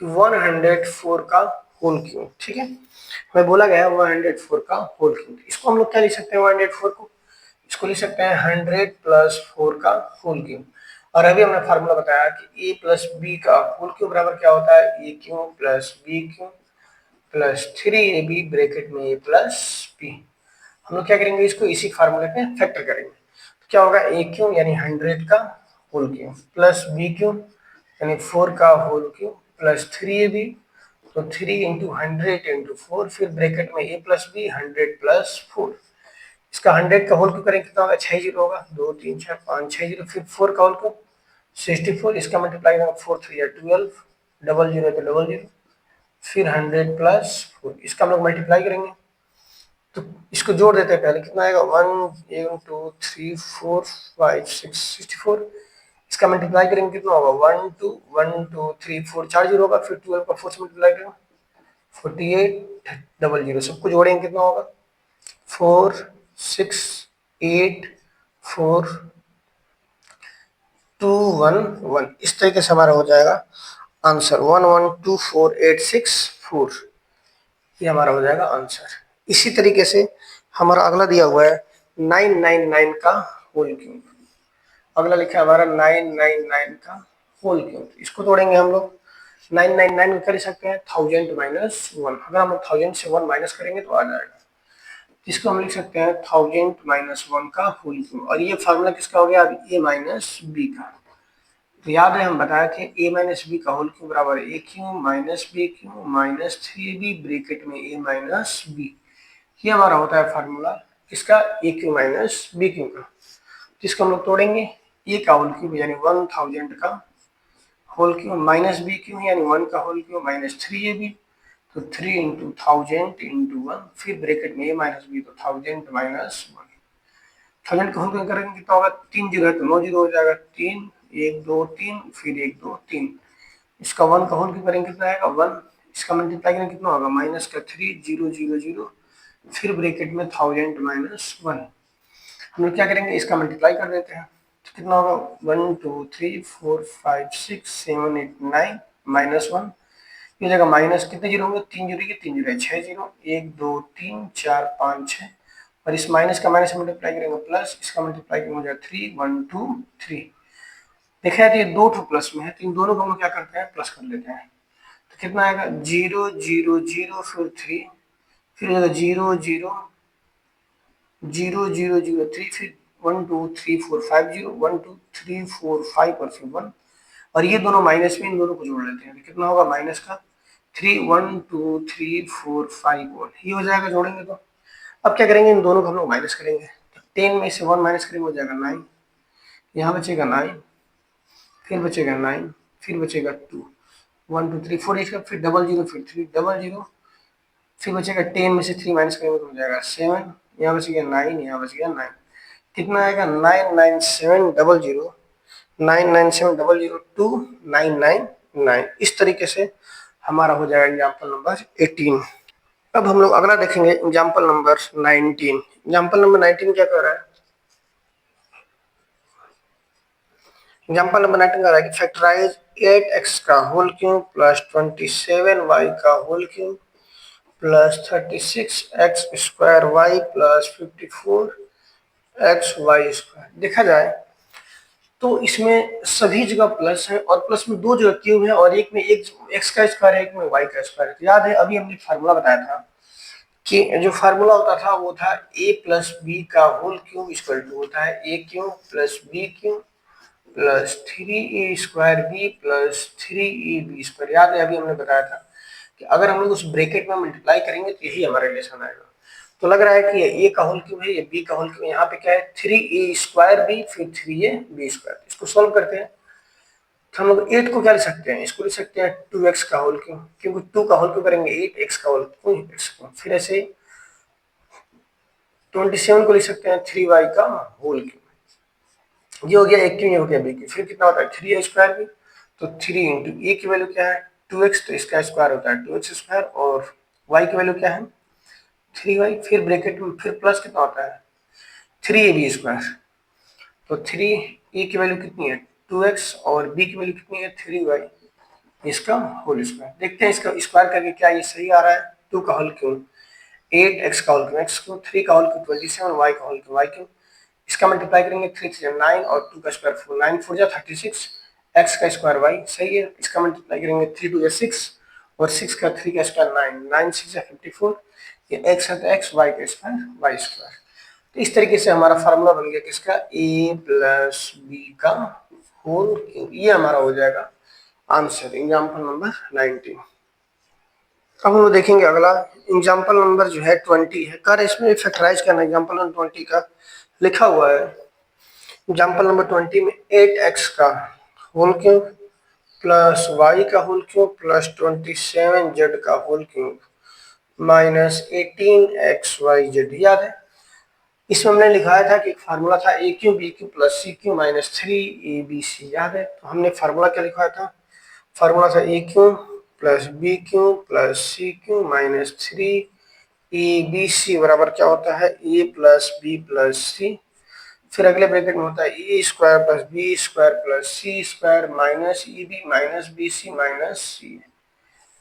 कि 104 का होल क्यूब, ठीक है, हमें बोला गया है 104 का होल क्यूब। इसको हम लोग क्या लिख सकते हैं 104 को, इसको लिख सकते हैं 100 प्लस 4 का होल क्यूब। और अभी हमने फार्मूला बताया कि a प्लस बी का होल क्यूब बराबर क्या होता है a cube plus B cube plus 3ab bracket में a प्लस b। हम लोग क्या करेंगे इसको इसी फार्मूले पे फैक्टर करेंगे, तो क्या होगा ए क्यूब यानी 100 का whole cube plus B cube यानी 4 का होल क्यूब प्लस 3ab, तो 3 इंटू 100 इंटू 4 फिर ब्रैकेट में a प्लस बी 100 प्लस 4। इसका 100 का होल क्यूब करेंगे कितना होगा 6 जीरो होगा 2 3 4 5 6 जीरो, फिर 4 का होल क्यूब 64, इसका मल्टीप्लाई करेंगे 4 3 12 डबल जीरो तो डबल जीरो, फिर 100 प्लस 4 इसका हम लोग मल्टीप्लाई करेंगे, तो इसको जोड़ देते हैं पहले कितना आएगा 1 2 3 4 5 6 64, इसका मल्टीप्लाई करेंगे कितना होगा 1 2 3 4 4 जीरो होगा, फिर 12 का 4 से मल्टीप्लाई करेंगे 48 डबल जीरो, सबको जोड़ेंगे कितना होगा 4 6 8 4 2 1 1। इस तरीके से हमारा हो जाएगा आंसर 112486 ये हमारा हो जाएगा आंसर। इसी तरीके से हमारा अगला दिया हुआ है 999 का होल क्यूब। अगला लिखा है हमारा 999 का होल क्यूब, इसको तोड़ेंगे हम लोग 999 कर सकते हैं 1000 माइनस 1, अगर हम 1000 से 1 माइनस करेंगे तो आ जाएगा, इसको हम लिख सकते हैं 1000 माइनस 1 का होल क्यूब। और ये फार्मूला किसका हो गया अब ए माइनस बी का, तो याद है हम बताया थे a माइनस बी का होल क्यूब बराबर a cube minus B cube minus 3b bracket में a माइनस बी। ये हमारा होता है फार्मूला इसका a cube minus B cube का, जिसको हम लोग तोड़ेंगे a का होल क्यूब यानी 1000 का whole cube minus B cube यानी 1 का होल क्यूब माइनस 3ab, तो 3 इंटू 1000 इंटू 1 फिर ब्रैकेट में a माइनस बी तो 1000 माइनस 1। 1000 का होल क्यूब करेंगे कितना होगा 3 जीरो है तो 9 जीरो हो जाएगा 3 1 2 3 फिर 1 2 3, इसका 1 का होल क्यूब करेंगे कितना आएगा 1, इसका मल्टीप्लाई करेंगे कितना होगा माइनस का 3 0 0 0 फिर ब्रैकेट में 1000 माइनस 1। हम लोग क्या करेंगे इसका मल्टीप्लाई कर देते हैं, तो कितना होगा 1 2 3 4 5 6 7 8 9 माइनस 1, ये जगह माइनस कितने जीरो होंगे 3 जीरो, ये 3 जीरो 6 जीरो 1 2 3 4 5 6, और इस माइनस का माइनस मल्टीप्लाई करेंगे प्लस, इसका मल्टीप्लाई करेंगे हो जाएगा 3 1 2 3। देखा है तो ये दो टू प्लस में है तो इन दोनों को हम क्या करते हैं प्लस कर लेते हैं, तो कितना आएगा 0 0 0 फिर 3 फिर हो जाएगा 0 0 0 0 0 3 फिर 1 2 3 4 5 0 1 2 3 4 5 और फिर 1, और ये दोनों माइनस में इन दोनों को जोड़ लेते हैं तो कितना होगा माइनस का 3 1 2 3 4 5 1, ये हो जाएगा जोड़ेंगे तो। अब क्या करेंगे इन दोनों को हम लोग माइनस करेंगे, तो 10 में से 1 माइनस करेंगे हो जाएगा 9, यहाँ बचेगा 9 फिर बचेगा 9 फिर बचेगा 2 1 2 3 4 इसका फिर डबल जीरो फिर 3 डबल जीरो, फिर बचेगा 10 में से 3 माइनस करेंगे तो हो जाएगा 7, यहाँ बच गया 9 यहाँ बच गया 9, कितना आएगा 99700 997002999। इस तरीके से हमारा हो जाएगा एग्जाम्पल नंबर 18। अब हम लोग अगला देखेंगे एग्जाम्पल नंबर 19। एग्जाम्पल नंबर 19 क्या कर रहा है, एग्जाम्पल नंबर 19 का है कि फैक्टराइज 8x का होल क्यूब प्लस 27y का whole cube plus 36x square y plus 54x y square. देखा जाए तो इसमें सभी जगह प्लस है और प्लस में दो जगह क्यूब है और एक में एक x का स्क्वायर है एक में y का स्क्वायर है। याद है अभी हमने फार्मूला बताया था कि जो फार्मूला होता था वो था a प्लस बी का होल क्यूब इक्वल टू होता है a cube plus B cube plus 3a square B plus 3ab square. याद है अभी हमने बताया था कि अगर हम लोग उस ब्रैकेट में मल्टीप्लाई करेंगे तो यही हमारा रिलेशन आएगा। तो लग रहा है कि ये ए का होल क्यूब है, ये बी का होल क्यूब। यहाँ पे क्या है 3a² बी फिर 3ab²। इसको सॉल्व करते हैं तो हम लोग 8 को क्या लिख सकते हैं, इसको लिख सकते हैं 2x का होल क्यूब, क्योंकि 2 का होल क्यूब करेंगे 8, x का होल क्यूब x को। फिर ऐसे 27 को लिख सकते हैं 3y का होल क्यूब। ये हो गया एक क्यूब, ये हो गया बी क्यूब। फिर कितना होता है 3a² बी, तो 3 इंटू ए की वैल्यू क्या है 2x, तो इसका स्क्वायर होता है 2x², और y की वैल्यू क्या है 3y। फिर ब्रैकेट में फिर प्लस कितना होता है 3ab², तो 3a की वैल्यू कितनी है 2x और b की वैल्यू कितनी है 3y, इसका होल स्क्वायर। देखते हैं इसका स्क्वायर करके क्या ये सही आ रहा है। 2 का होल क्यूब 8, x का होल क्यूब x क्यूब, 3 का होल क्यूब 27, y का होल क्यूब y क्यूब। इसका मल्टीप्लाई करेंगे 3 3 9 और 2 का स्क्वायर 4, 9 4 जा 36, x का स्क्वायर y सही है। इसका मल्टीप्लाई करेंगे 3 2 जा 6 और 6 का 3 का स्क्वायर 9, 9 6 जा 54, ये x है तो x, y का स्क्वायर y स्क्वायर। तो इस तरीके से हमारा फार्मूला बन गया किसका a प्लस b का होल क्यूब। ये हमारा हो जाएगा आंसर, एग्जाम्पल नंबर 19। अब हम लोग देखेंगे अगला एग्जाम्पल नंबर जो है 20 है। कर इसमें फैक्टराइज करना, एग्जाम्पल नंबर 20 का लिखा हुआ है। एग्जाम्पल नंबर 20 में 8x का होल क्यूब प्लस y का होल क्यूब प्लस 27z का होल क्यूब माइनस 18xyz। याद है इसमें हमने लिखाया था कि एक फार्मूला था a cube b cube plus c cube minus 3abc। याद है तो हमने फार्मूला क्या लिखवाया था, फार्मूला था a cube plus b cube plus c cube minus 3abc बराबर क्या होता है a plus B plus c. फिर अगले ब्रैकेट में होता है a square plus B square plus C square minus a b minus b c minus c.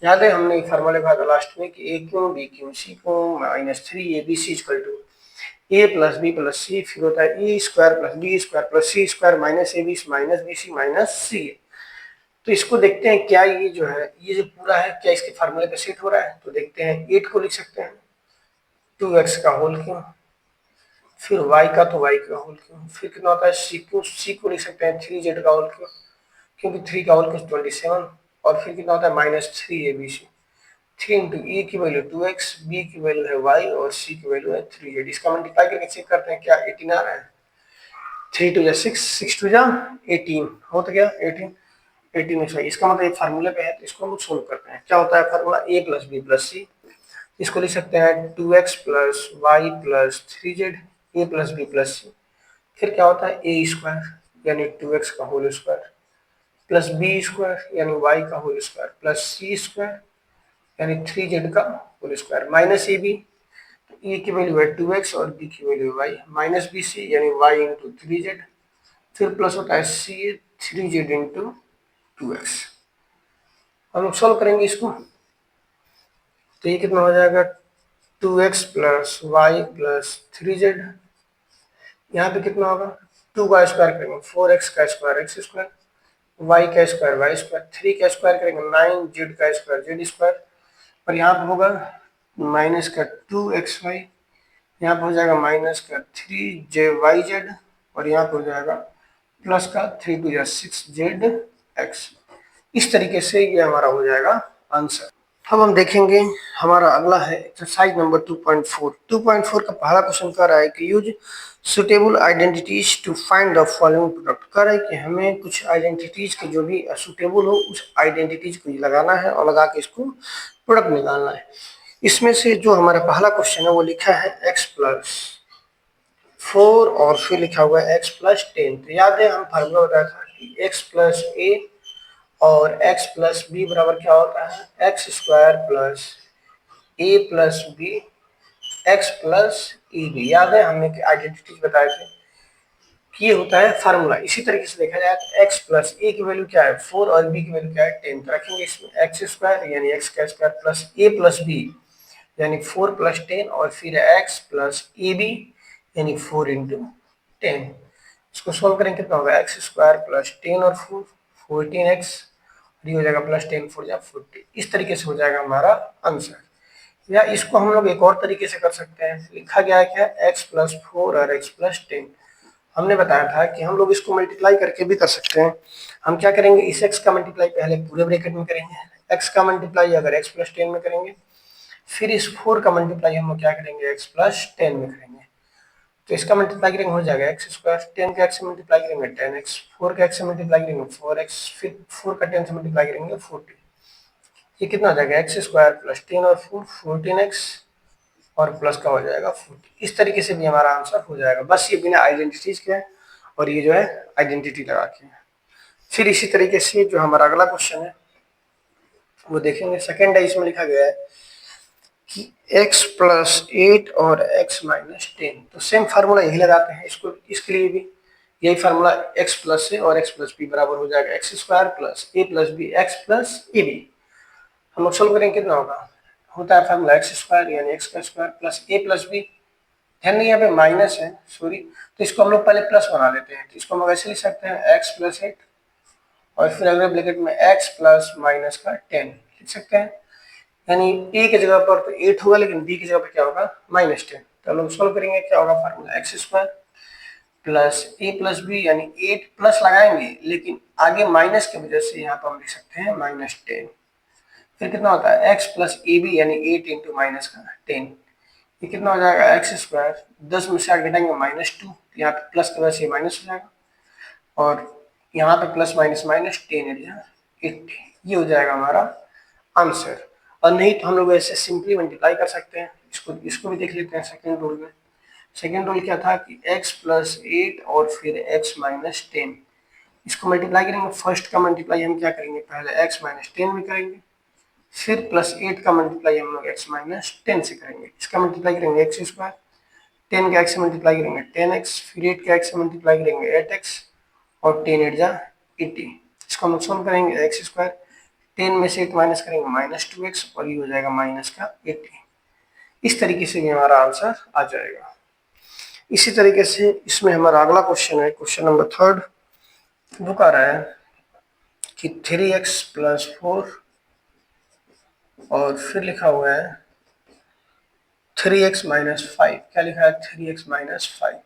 याद है हमने फार्मूला लिखा था लास्ट में कि a cube b cube c cube minus 3abc equal to a plus B plus c. फिर होता है a square plus B square plus C square minus a b minus b c minus c. तो इसको देखते हैं क्या ये जो है ये जो पूरा है क्या इसके फार्मूले पे सेट हो रहा है। तो देखते हैं 8 को लिख सकते हैं 2x का होल क्यूब, फिर y का तो y का होल क्यूब, फिर कितना होता है सी को लिख सकते हैं 3z का होल क्यूब, क्योंकि 3 का होल क्यूब 27, और फिर कितना होता है माइनस 3abc। 3 इंटू ए की वैल्यू 2x, बी की वैल्यू है y और सी की वैल्यू है 3z। इसका मल्टीप्लाई करके चेक करते हैं क्या 18 आ रहा है। 3 2 जा 6, 6 2 जा 18 हो तो गया 18, 18 में इसका मतलब एक फार्मूले पे है तो इसको हम सोल्व करते हैं। क्या होता है फार्मूला ए प्लस बी प्लस सी, इसको लिख सकते हैं 2x plus Y plus 3z a plus B plus c. फिर क्या होता है ए स्क्वायर यानी 2x का whole square plus B square यानी y का होल स्क्वायर प्लस सी स्क्वायर यानी 3z का whole square minus a b, a की वैल्यू है 2x और बी की वैल्यू है y, माइनस बी सी यानी y इंटू 3z, फिर प्लस होता है सी 3z इंटू 2x। हम लोग सॉल्व करेंगे इसको तो ये कितना हो जाएगा 2x plus Y plus 3z। यहाँ पे कितना होगा 2 का स्क्वायर करेंगे 4x का स्क्वायर x स्क्वायर, y का स्क्वायर y स्क्वायर, 3 का स्क्वायर करेंगे 9z का स्क्वायर z स्क्वायर, और यहाँ पे होगा माइनस का 2xy, यहाँ पे हो जाएगा माइनस का 3jy और यहाँ पे हो जाएगा प्लस का 3 2 6zx। इस तरीके से ये हमारा हो जाएगा आंसर। अब हम देखेंगे हमारा अगला है एक्सरसाइज नंबर 2.4। 2.4 का पहला क्वेश्चन कर रहा है कि use suitable identities to find the following product. कर रहा है कि हमें कुछ आइडेंटिटीज के जो भी सुटेबल हो उस आइडेंटिटीज को लगाना है और लगा के इसको प्रोडक्ट निकालना है। इसमें से जो हमारा पहला क्वेश्चन है वो लिखा है x प्लस 4 और फिर लिखा हुआ है x प्लस 10। तो याद है हम फार्मूला बताया था कि x प्लस a और x प्लस बी बराबर क्या होता है एक्स स्क्वायर प्लस ए plus B x plus e b. याद है हमने आइडेंटिटीज बताए थे कि ये होता है फार्मूला। इसी तरीके से देखा जाए तो x प्लस ए की वैल्यू क्या है 4 और b की वैल्यू क्या है 10, तो रखेंगे इसमें एक्स स्क्वायर यानी x का square plus a plus B यानी 4 प्लस 10 और फिर x प्लस ए बी यानी 4 इंटू 10। इसको सोल्व करेंगे कितना होगा एक्स स्क्वायर प्लस 10 और 4 14x, ये हो जाएगा प्लस 10 4 जा 40। इस तरीके से हो जाएगा हमारा आंसर। या इसको हम लोग एक और तरीके से कर सकते हैं, लिखा गया है क्या x प्लस 4 और x प्लस 10। हमने बताया था कि हम लोग इसको मल्टीप्लाई करके भी कर सकते हैं। हम क्या करेंगे इस x का मल्टीप्लाई पहले पूरे ब्रैकेट में करेंगे, x का मल्टीप्लाई अगर x प्लस 10 में करेंगे फिर इस 4 का मल्टीप्लाई हम लोग क्या करेंगे x प्लस 10 में करेंगे, तो इसका मल्टीप्लाई करेंगे हो जाएगा x स्क्वायर, 10 का x से मल्टीप्लाई करेंगे 10x, 4 का x से मल्टीप्लाई करेंगे 4x, फिर 4 का 10 से मल्टीप्लाई करेंगे 40। ये कितना हो जाएगा x स्क्वायर प्लस 10 और 4 14x और प्लस का हो जाएगा 40। इस तरीके से भी हमारा आंसर हो जाएगा, बस ये बिना आइडेंटिटीज के है और ये जो है आइडेंटिटी लगा के है। फिर इसी तरीके से जो हमारा अगला क्वेश्चन है वो देखेंगे। सेकेंड है, इसमें लिखा गया है कि x प्लस 8 और x माइनस 10, तो सेम फार्मूला यही लगाते हैं इसको, इसके लिए भी यही फार्मूला x प्लस से और x प्लस बी बराबर हो जाएगा X square plus A plus B x plus A B. हम लोग सोल्व करेंगे कितना होगा, होता है फार्मूला एक्स स्क्वायर यानी एक्स का स्क्वायर प्लस ए प्लस बी, ध्यान नहीं यहाँ पे माइनस है सॉरी, तो इसको हम लोग पहले प्लस बना लेते हैं, तो इसको हम ऐसे लिख सकते हैं एक्स प्लस 8 और फिर अगले ब्रैकेट में x प्लस माइनस का 10 लिख सकते हैं, यानी a की जगह पर तो 8 होगा लेकिन b की जगह पर क्या होगा -10। तो हम लोग सोल्व करेंगे, क्या होगा फार्मूला एक्स स्क्वायर प्लस ए प्लस बी यानी 8 प्लस लगाएंगे लेकिन आगे माइनस की वजह से यहाँ पर हम लिख सकते हैं -10। फिर कितना होता है x प्लस ए बी यानी 8 इंटू माइनस का 10, ये कितना हो जाएगा एक्स स्क्वायर, 10 में से आगे घटाएंगे -2, यहाँ पे प्लस की वजह से माइनस हो जाएगा और यहाँ पे प्लस माइनस माइनस 10 एरिया 80, ये हो जाएगा हमारा आंसर। और नहीं तो हम लोग ऐसे सिंपली मल्टीप्लाई कर सकते हैं, इसको भी देख लेते हैं सेकंड रूल में। सेकंड रूल क्या था कि x प्लस 8 और फिर x माइनस 10, इसको मल्टीप्लाई करेंगे। फर्स्ट का मल्टीप्लाई हम क्या करेंगे, पहले x माइनस 10 में करेंगे, फिर प्लस 8 का मल्टीप्लाई हम लोग x माइनस 10 से करेंगे। इसका मल्टीप्लाई करेंगे एक्स स्क्वायर, 10 का x से मल्टीप्लाई करेंगे 10x, फिर 8 का x से मल्टीप्लाई करेंगे 8x और 10 8 जा 80। इसको हम सोल्व करेंगे एक्स स्क्वायर, 10 में से 8 माइनस करेंगे -2x और ये हो जाएगा माइनस का 80। इस तरीके से भी हमारा आंसर आ जाएगा। इसी तरीके से इसमें हमारा अगला क्वेश्चन है, क्वेश्चन नंबर 3 वो कह रहा है कि 3x प्लस 4 और फिर लिखा हुआ है 3x माइनस 5, क्या लिखा है 3x माइनस 5।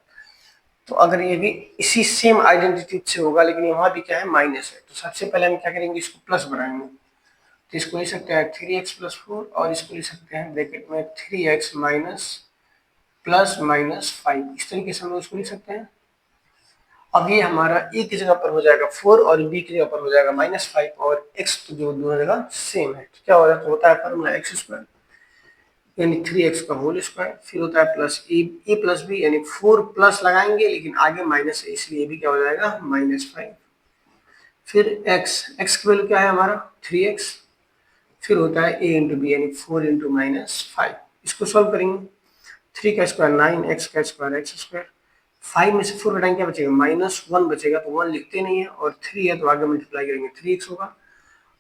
तो अगर ये भी इसी सेम आइडेंटिटी से होगा लेकिन वहां भी क्या है माइनस है, तो सबसे पहले हम क्या करेंगे, इसको प्लस बनाएंगे। तो इसको लिख सकते हैं 3x प्लस 4 और इसको लिख सकते हैं ब्रैकेट में 3x माइनस प्लस माइनस 5, इस तरीके से हम इसको लिख सकते हैं। अब ये हमारा a की जगह पर हो जाएगा 4 और b की जगह पर हो जाएगा -5 और x तो जो दोनों जगह सेम है, तो क्या हो जाता है, होता है फॉर्मूला एक्स स्क्वायर यानी 3x का होल स्क्वायर, फिर होता है प्लस ए प्लस बी यानी 4 प्लस लगाएंगे लेकिन आगे माइनस है इसलिए भी क्या हो जाएगा -5, फिर x की वैल्यू क्या है हमारा 3x, फिर होता है a इंटू बी यानी 4 इंटू -5। इसको सॉल्व करेंगे, 3 का स्क्वायर 9, x का स्क्वायर एक्स स्क्वायर, 5 में से 4 घटाएंगे क्या बचेगा -1 बचेगा, तो 1 लिखते नहीं है और 3 है तो आगे मल्टीप्लाई करेंगे 3x होगा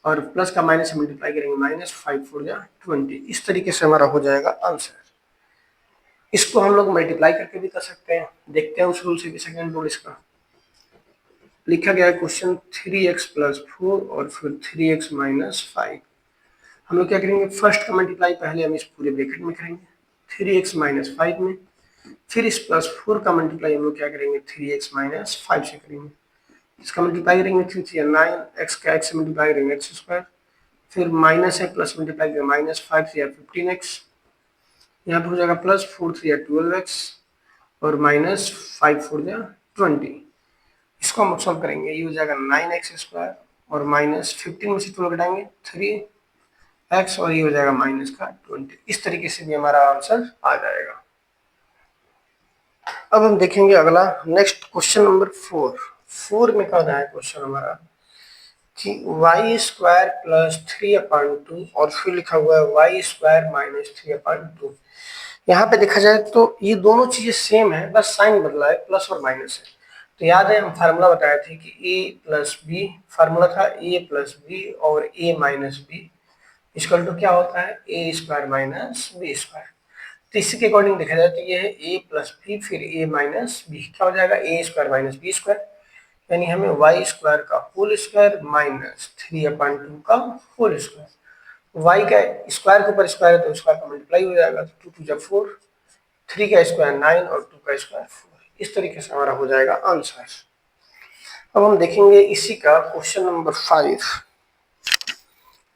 और प्लस का माइनस से मल्टीप्लाई करेंगे -5 4 जा 20। इस तरीके से हमारा हो जाएगा आंसर। इसको हम लोग मल्टीप्लाई करके भी कर सकते हैं, देखते हैं उस रूल से भी। सेकंड रूल इसका लिखा गया है क्वेश्चन 3x प्लस 4 और फिर 3x माइनस 5। हम लोग क्या करेंगे, फर्स्ट का मल्टीप्लाई पहले हम इस पूरे ब्रैकेट में करेंगे 3x माइनस 5 में, फिर इस प्लस 4 का मल्टीप्लाई हम लोग क्या करेंगे 3x माइनस 5 से करेंगे। इसका मल्टीप्लाई करेंगे 3 3 9, x का x से मल्टीप्लाई करेंगे एक्स स्क्वायर, फिर माइनस है प्लस मल्टीप्लाई करेंगे -5 या 15x, यहाँ पे हो जाएगा प्लस 4 3 या 12x और -5 4 या 20। इसको हम सॉल्व करेंगे, ये हो जाएगा 9x स्क्वायर और -15 में से 12 घटाएंगे 3x और ये हो जाएगा माइनस का 20। इस तरीके से भी हमारा आंसर आ जाएगा। अब हम देखेंगे अगला नेक्स्ट क्वेश्चन नंबर 4 में क्या होता है क्वेश्चन हमारा कि y स्क्वायर प्लस 3/2 और फिर लिखा हुआ है y स्क्वायर माइनस 3/2। यहाँ पे देखा जाए तो ये दोनों चीजें सेम है, बस साइन बदला है, प्लस और माइनस है। तो याद है हम फार्मूला बताए थे कि a प्लस बी, फार्मूला था a प्लस बी और a minus B equal to क्या होता है a square minus B square. तो इसी के अकॉर्डिंग देखा जाए तो ये है a प्लस बी फिर a माइनस बी, क्या हो जाएगा a square minus B square, यानी हमें y स्क्वायर का होल स्क्वायर माइनस 3/2 का होल स्क्वायर। y का स्क्वायर के ऊपर स्क्वायर है तो स्क्वायर का मल्टीप्लाई हो जाएगा, तो 2 2 जा 4, 3 का स्क्वायर 9 और 2 का स्क्वायर 4। इस तरीके से हमारा हो जाएगा आंसर। अब हम देखेंगे इसी का क्वेश्चन नंबर 5।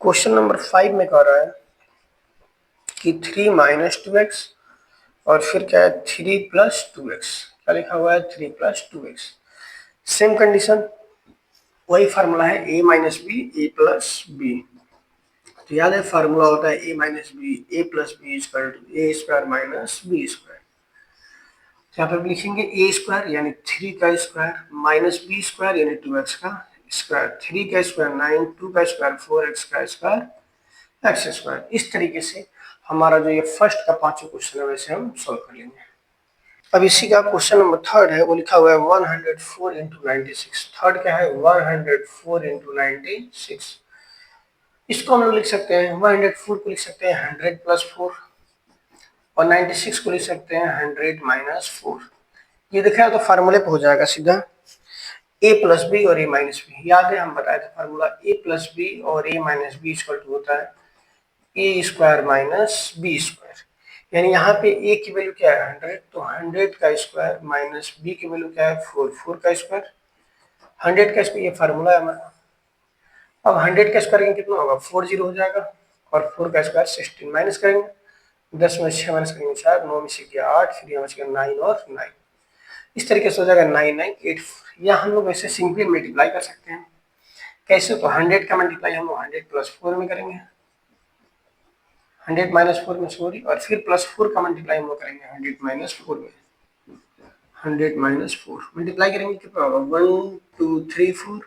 क्वेश्चन नंबर 5 में कह रहा है कि 3 माइनस 2x और फिर क्या है 3 प्लस 2x, क्या लिखा हुआ है 3 प्लस 2x। सेम कंडीशन, वही फार्मूला है a minus B A plus B. तो याद है फार्मूला होता है a minus B A plus B equal to A square minus B square. यहाँ पर लिखेंगे ए स्क्वायर यानी 3 का स्क्वायर माइनस बी स्क्वायर यानी 2x का स्क्वायर, 3 का स्क्वायर 9, 2 का स्क्वायर 4x का स्क्वायर एक्स स्क्वायर। इस तरीके से हमारा जो ये फर्स्ट का पांचों क्वेश्चन है वैसे हम सॉल्व कर लेंगे। अब इसी का क्वेश्चन नंबर थर्ड है, वो लिखा हुआ है 104 इंटू 96। थर्ड क्या है 104 इंटू 96। इसको हम लोग लिख सकते हैं 104 को लिख सकते हैं 100 प्लस 4 और 96 को लिख सकते हैं 100 माइनस 4। ये देखा तो फार्मूले पे हो जाएगा सीधा a प्लस बी और a माइनस बी। याद है हम बताए थे फार्मूला a प्लस बी और a minus B equal to होता है a square minus B square. यानी यहाँ पे a की वैल्यू क्या है 100, तो 100 का स्क्वायर माइनस b की वैल्यू क्या है 4, 4 का स्क्वायर 100 का स्क्वायर, ये फार्मूला है हमारा। अब 100 का स्क्वायर कितना होगा 40 हो जाएगा और 4 का स्क्वायर 16 माइनस करेंगे 10 में 6 माइनस करेंगे 4, 9 में से किया 8, फिर यहाँ बच गया 9 और 9। इस तरीके से हो जाएगा 9984। या हम लोग ऐसे सिंपली मल्टीप्लाई कर सकते हैं। कैसे, तो 100 का मल्टीप्लाई हम लोग 100 प्लस 4 में करेंगे, 100 माइनस 4 में सॉरी, और फिर प्लस 4 का मल्टीप्लाई हम लोग करेंगे 100 माइनस 4 में। 100 माइनस 4 मल्टीप्लाई करेंगे कितना होगा 1 2 3 4।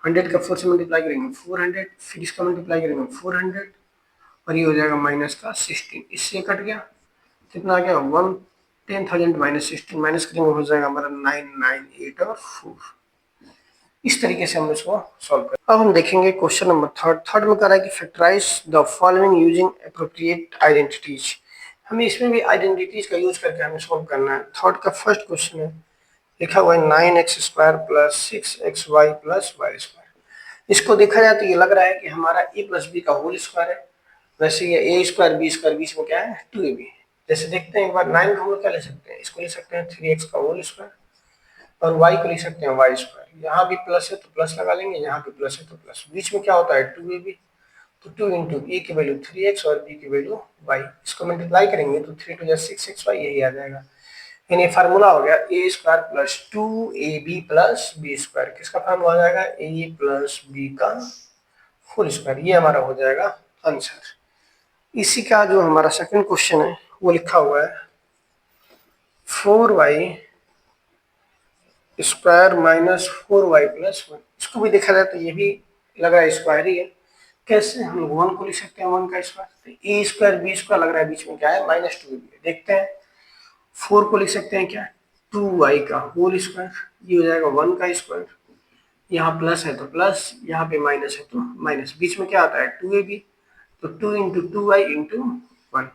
100 का 4 से मल्टीप्लाई करेंगे 400, फिर इसका मल्टीप्लाई करेंगे 400 और ये हो जाएगा माइनस का 16। इससे कट गया कितना आ गया 10,000 माइनस 16 माइनस करेंगे हो जाएगा हमारा 998 और 4। इस तरीके से हम इसको सॉल्व करें। अब हम देखेंगे क्वेश्चन नंबर थर्ड में कह रहा है कि factorise the following using appropriate identities. हमें इसमें भी आइडेंटिटीज का यूज करके हमें सॉल्व करना है। थर्ड का फर्स्ट क्वेश्चन है, लिखा हुआ है 9x square plus 6xy plus Y square. इसको देखा जाए तो ये लग रहा है कि हमारा a प्लस बी का होल स्क्वायर है। वैसे ये a स्क्वायर बी स्क्वायर बीच में क्या है 2ab। जैसे देखते हैं एक बार 9 को हम लोग क्या ले सकते हैं, इसको ले सकते हैं 3x का होल स्क्वायर और y को लिख सकते हैं वाई स्क्वायर। यहाँ भी प्लस है तो प्लस लगा लेंगे, यहाँ भी प्लस है तो प्लस, बीच में क्या होता है 2ab। तो 2 इंटू ए की वैल्यू 3x और b की वैल्यू y, इसको मल्टीप्लाई करेंगे तो 3 टू 6xy यही आ जाएगा। यानी फार्मूला हो गया a square plus 2ab plus B square. किसका फार्मूला हो जाएगा a प्लस b का होल स्क्वायर। ये हमारा हो जाएगा आंसर। इसी का जो हमारा सेकंड क्वेश्चन है वो लिखा हुआ है 4y square minus 4y plus 1। इसको भी देखा जाए तो ये भी लग रहा है स्क्वायर ही है। कैसे, हम लोग 1 को लिख सकते हैं 1 का स्क्वायर, तो ए स्क्वायर बी स्क्वायर लग रहा है बीच में क्या है माइनस 2। देखते हैं 4 को लिख सकते हैं क्या 2y का होल स्क्वायर, ये हो जाएगा 1 का स्क्वायर। यहाँ प्लस है तो प्लस, यहाँ पे माइनस है तो माइनस, बीच में क्या आता है 2ab, तो 2 इंटू 2y इंटू 1,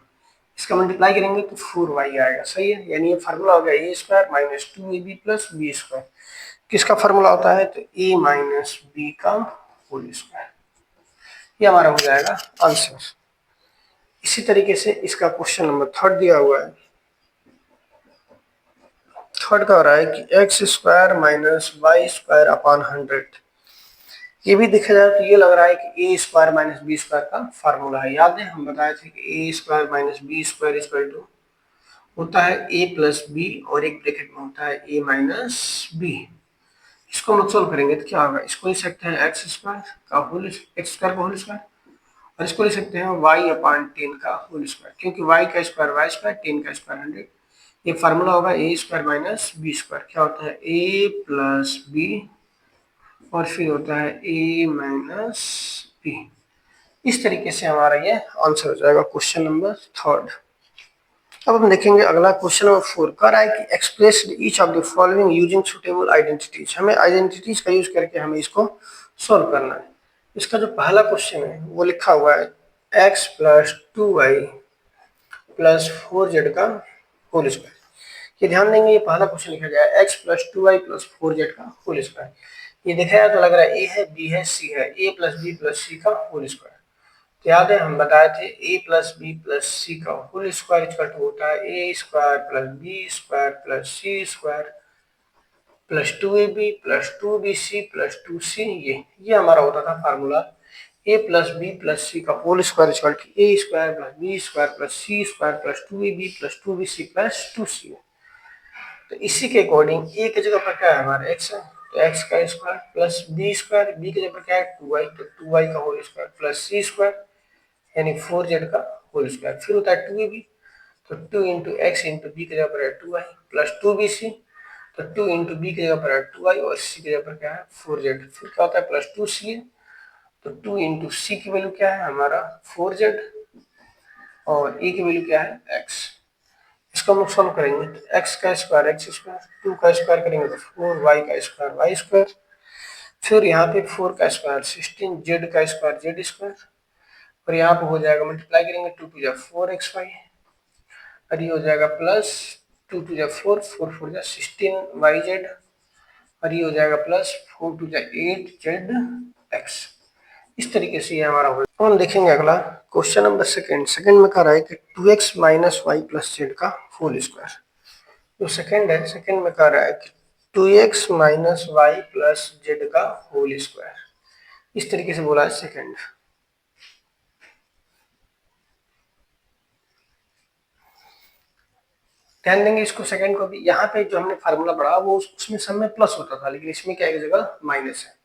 इसका मल्टीप्लाई करेंगे तो 4y आएगा। सही है, यानी ये फार्मूला हो गया a square minus 2ab plus B square. किसका फार्मूला होता है तो a माइनस बी का होल स्क्वायर। ये हमारा हो जाएगा आंसर। इसी तरीके से इसका क्वेश्चन नंबर थर्ड दिया हुआ है। थर्ड का हो रहा है कि X square minus Y square upon 100। ये भी देखा जाए तो ये लग रहा है कि a square minus B square का फार्मूला है। याद है हम बताए थे कि a square minus B square equal to होता है ए प्लस बी और एक ब्रैकेट में होता है ए माइनस बी। इसको हम लोग सोल्व करेंगे तो क्या होगा, इसको लिख सकते हैं एक्स स्क्वायर का होल स्क्वायर और इसको लिख सकते हैं y अपॉन 10 का होल स्क्वायर, क्योंकि y का स्क्वायर वाई स्क्वायर 10 का स्क्वायर 100। ये फार्मूला होगा ए स्क्वायर माइनस बी स्क्वायर, क्या होता है a प्लस बी और फिर होता है a माइनस बी। इस तरीके से हमारा ये आंसर हो जाएगा क्वेश्चन नंबर थर्ड। अब हम देखेंगे अगला क्वेश्चन नंबर 4 कह रहा है कि express each of the following using suitable identities. हमें आइडेंटिटीज का यूज करके हमें इसको सॉल्व करना है। इसका जो पहला क्वेश्चन है वो लिखा हुआ है x plus 2y plus 4z का होल स्क्वायर। ये ध्यान देंगे, ये पहला क्वेश्चन लिखा गया है x plus 2y plus 4z का होल स्क्वायर। ये देखा जाए तो लग रहा है a है b है c है, a plus b plus c का होल स्क्वायर। तो याद है हम बताए थे a प्लस बी प्लस सी का होल स्क्वायर इक्वल टू होता है a square plus B square plus C square plus 2ab plus 2bc plus 2c। ये हमारा होता था फार्मूला। ए प्लस बी प्लस सी का whole square equal to A square plus B square plus C square plus 2ab plus 2bc plus 2c। तो इसी के according ए की जगह पर क्या है हमारा एक्स है, तो एक्स का square plus B square, B की जगह पर क्या है 2y, तो 2y का होल स्क्वायर प्लस सी स्क्वायर यानी 4z का होल स्क्वायर। फिर होता है 2ab, तो 2 इंटू एक्स इंटू बी की जगह पर है 2y प्लस 2bc, तो 2 इंटू बी की जगह पर है 2y और सी की जगह पर क्या है 4z। फिर क्या होता है प्लस 2c, तो 2 इंटू सी की वैल्यू क्या है हमारा 4z और ए की वैल्यू क्या है x। इसको हम सॉल्व करेंगे तो x का स्क्वायर एक्स स्क्वायर, 2 का स्क्वायर करेंगे तो 4y का स्क्वायर वाई स्क्वायर, फिर यहाँ पे 4 का स्क्वायर 16, z का स्क्वायर जेड स्क्वायर, और यहाँ पे हो जाएगा मल्टीप्लाई करेंगे 2 टू जा 4xy और ये हो जाएगा प्लस 2 टू जा 4, 4 4 जा 16yz और ये हो जाएगा प्लस 4 टू जा 8zx। इस तरीके से ये हमारा हो। हम देखेंगे अगला क्वेश्चन नंबर सेकंड में कह रहा है कि 2x minus Y plus Z का होल स्क्वायर। जो सेकंड है, सेकंड में कह रहा है कि 2x minus Y plus Z का होल स्क्वायर। इस तरीके से बोला है सेकंड। ध्यान देंगे इसको सेकंड को भी, यहाँ पे जो हमने फार्मूला पढ़ा वो उसमें सब में प्लस होता था, लेकिन इसमें क्या एक जगह माइनस है।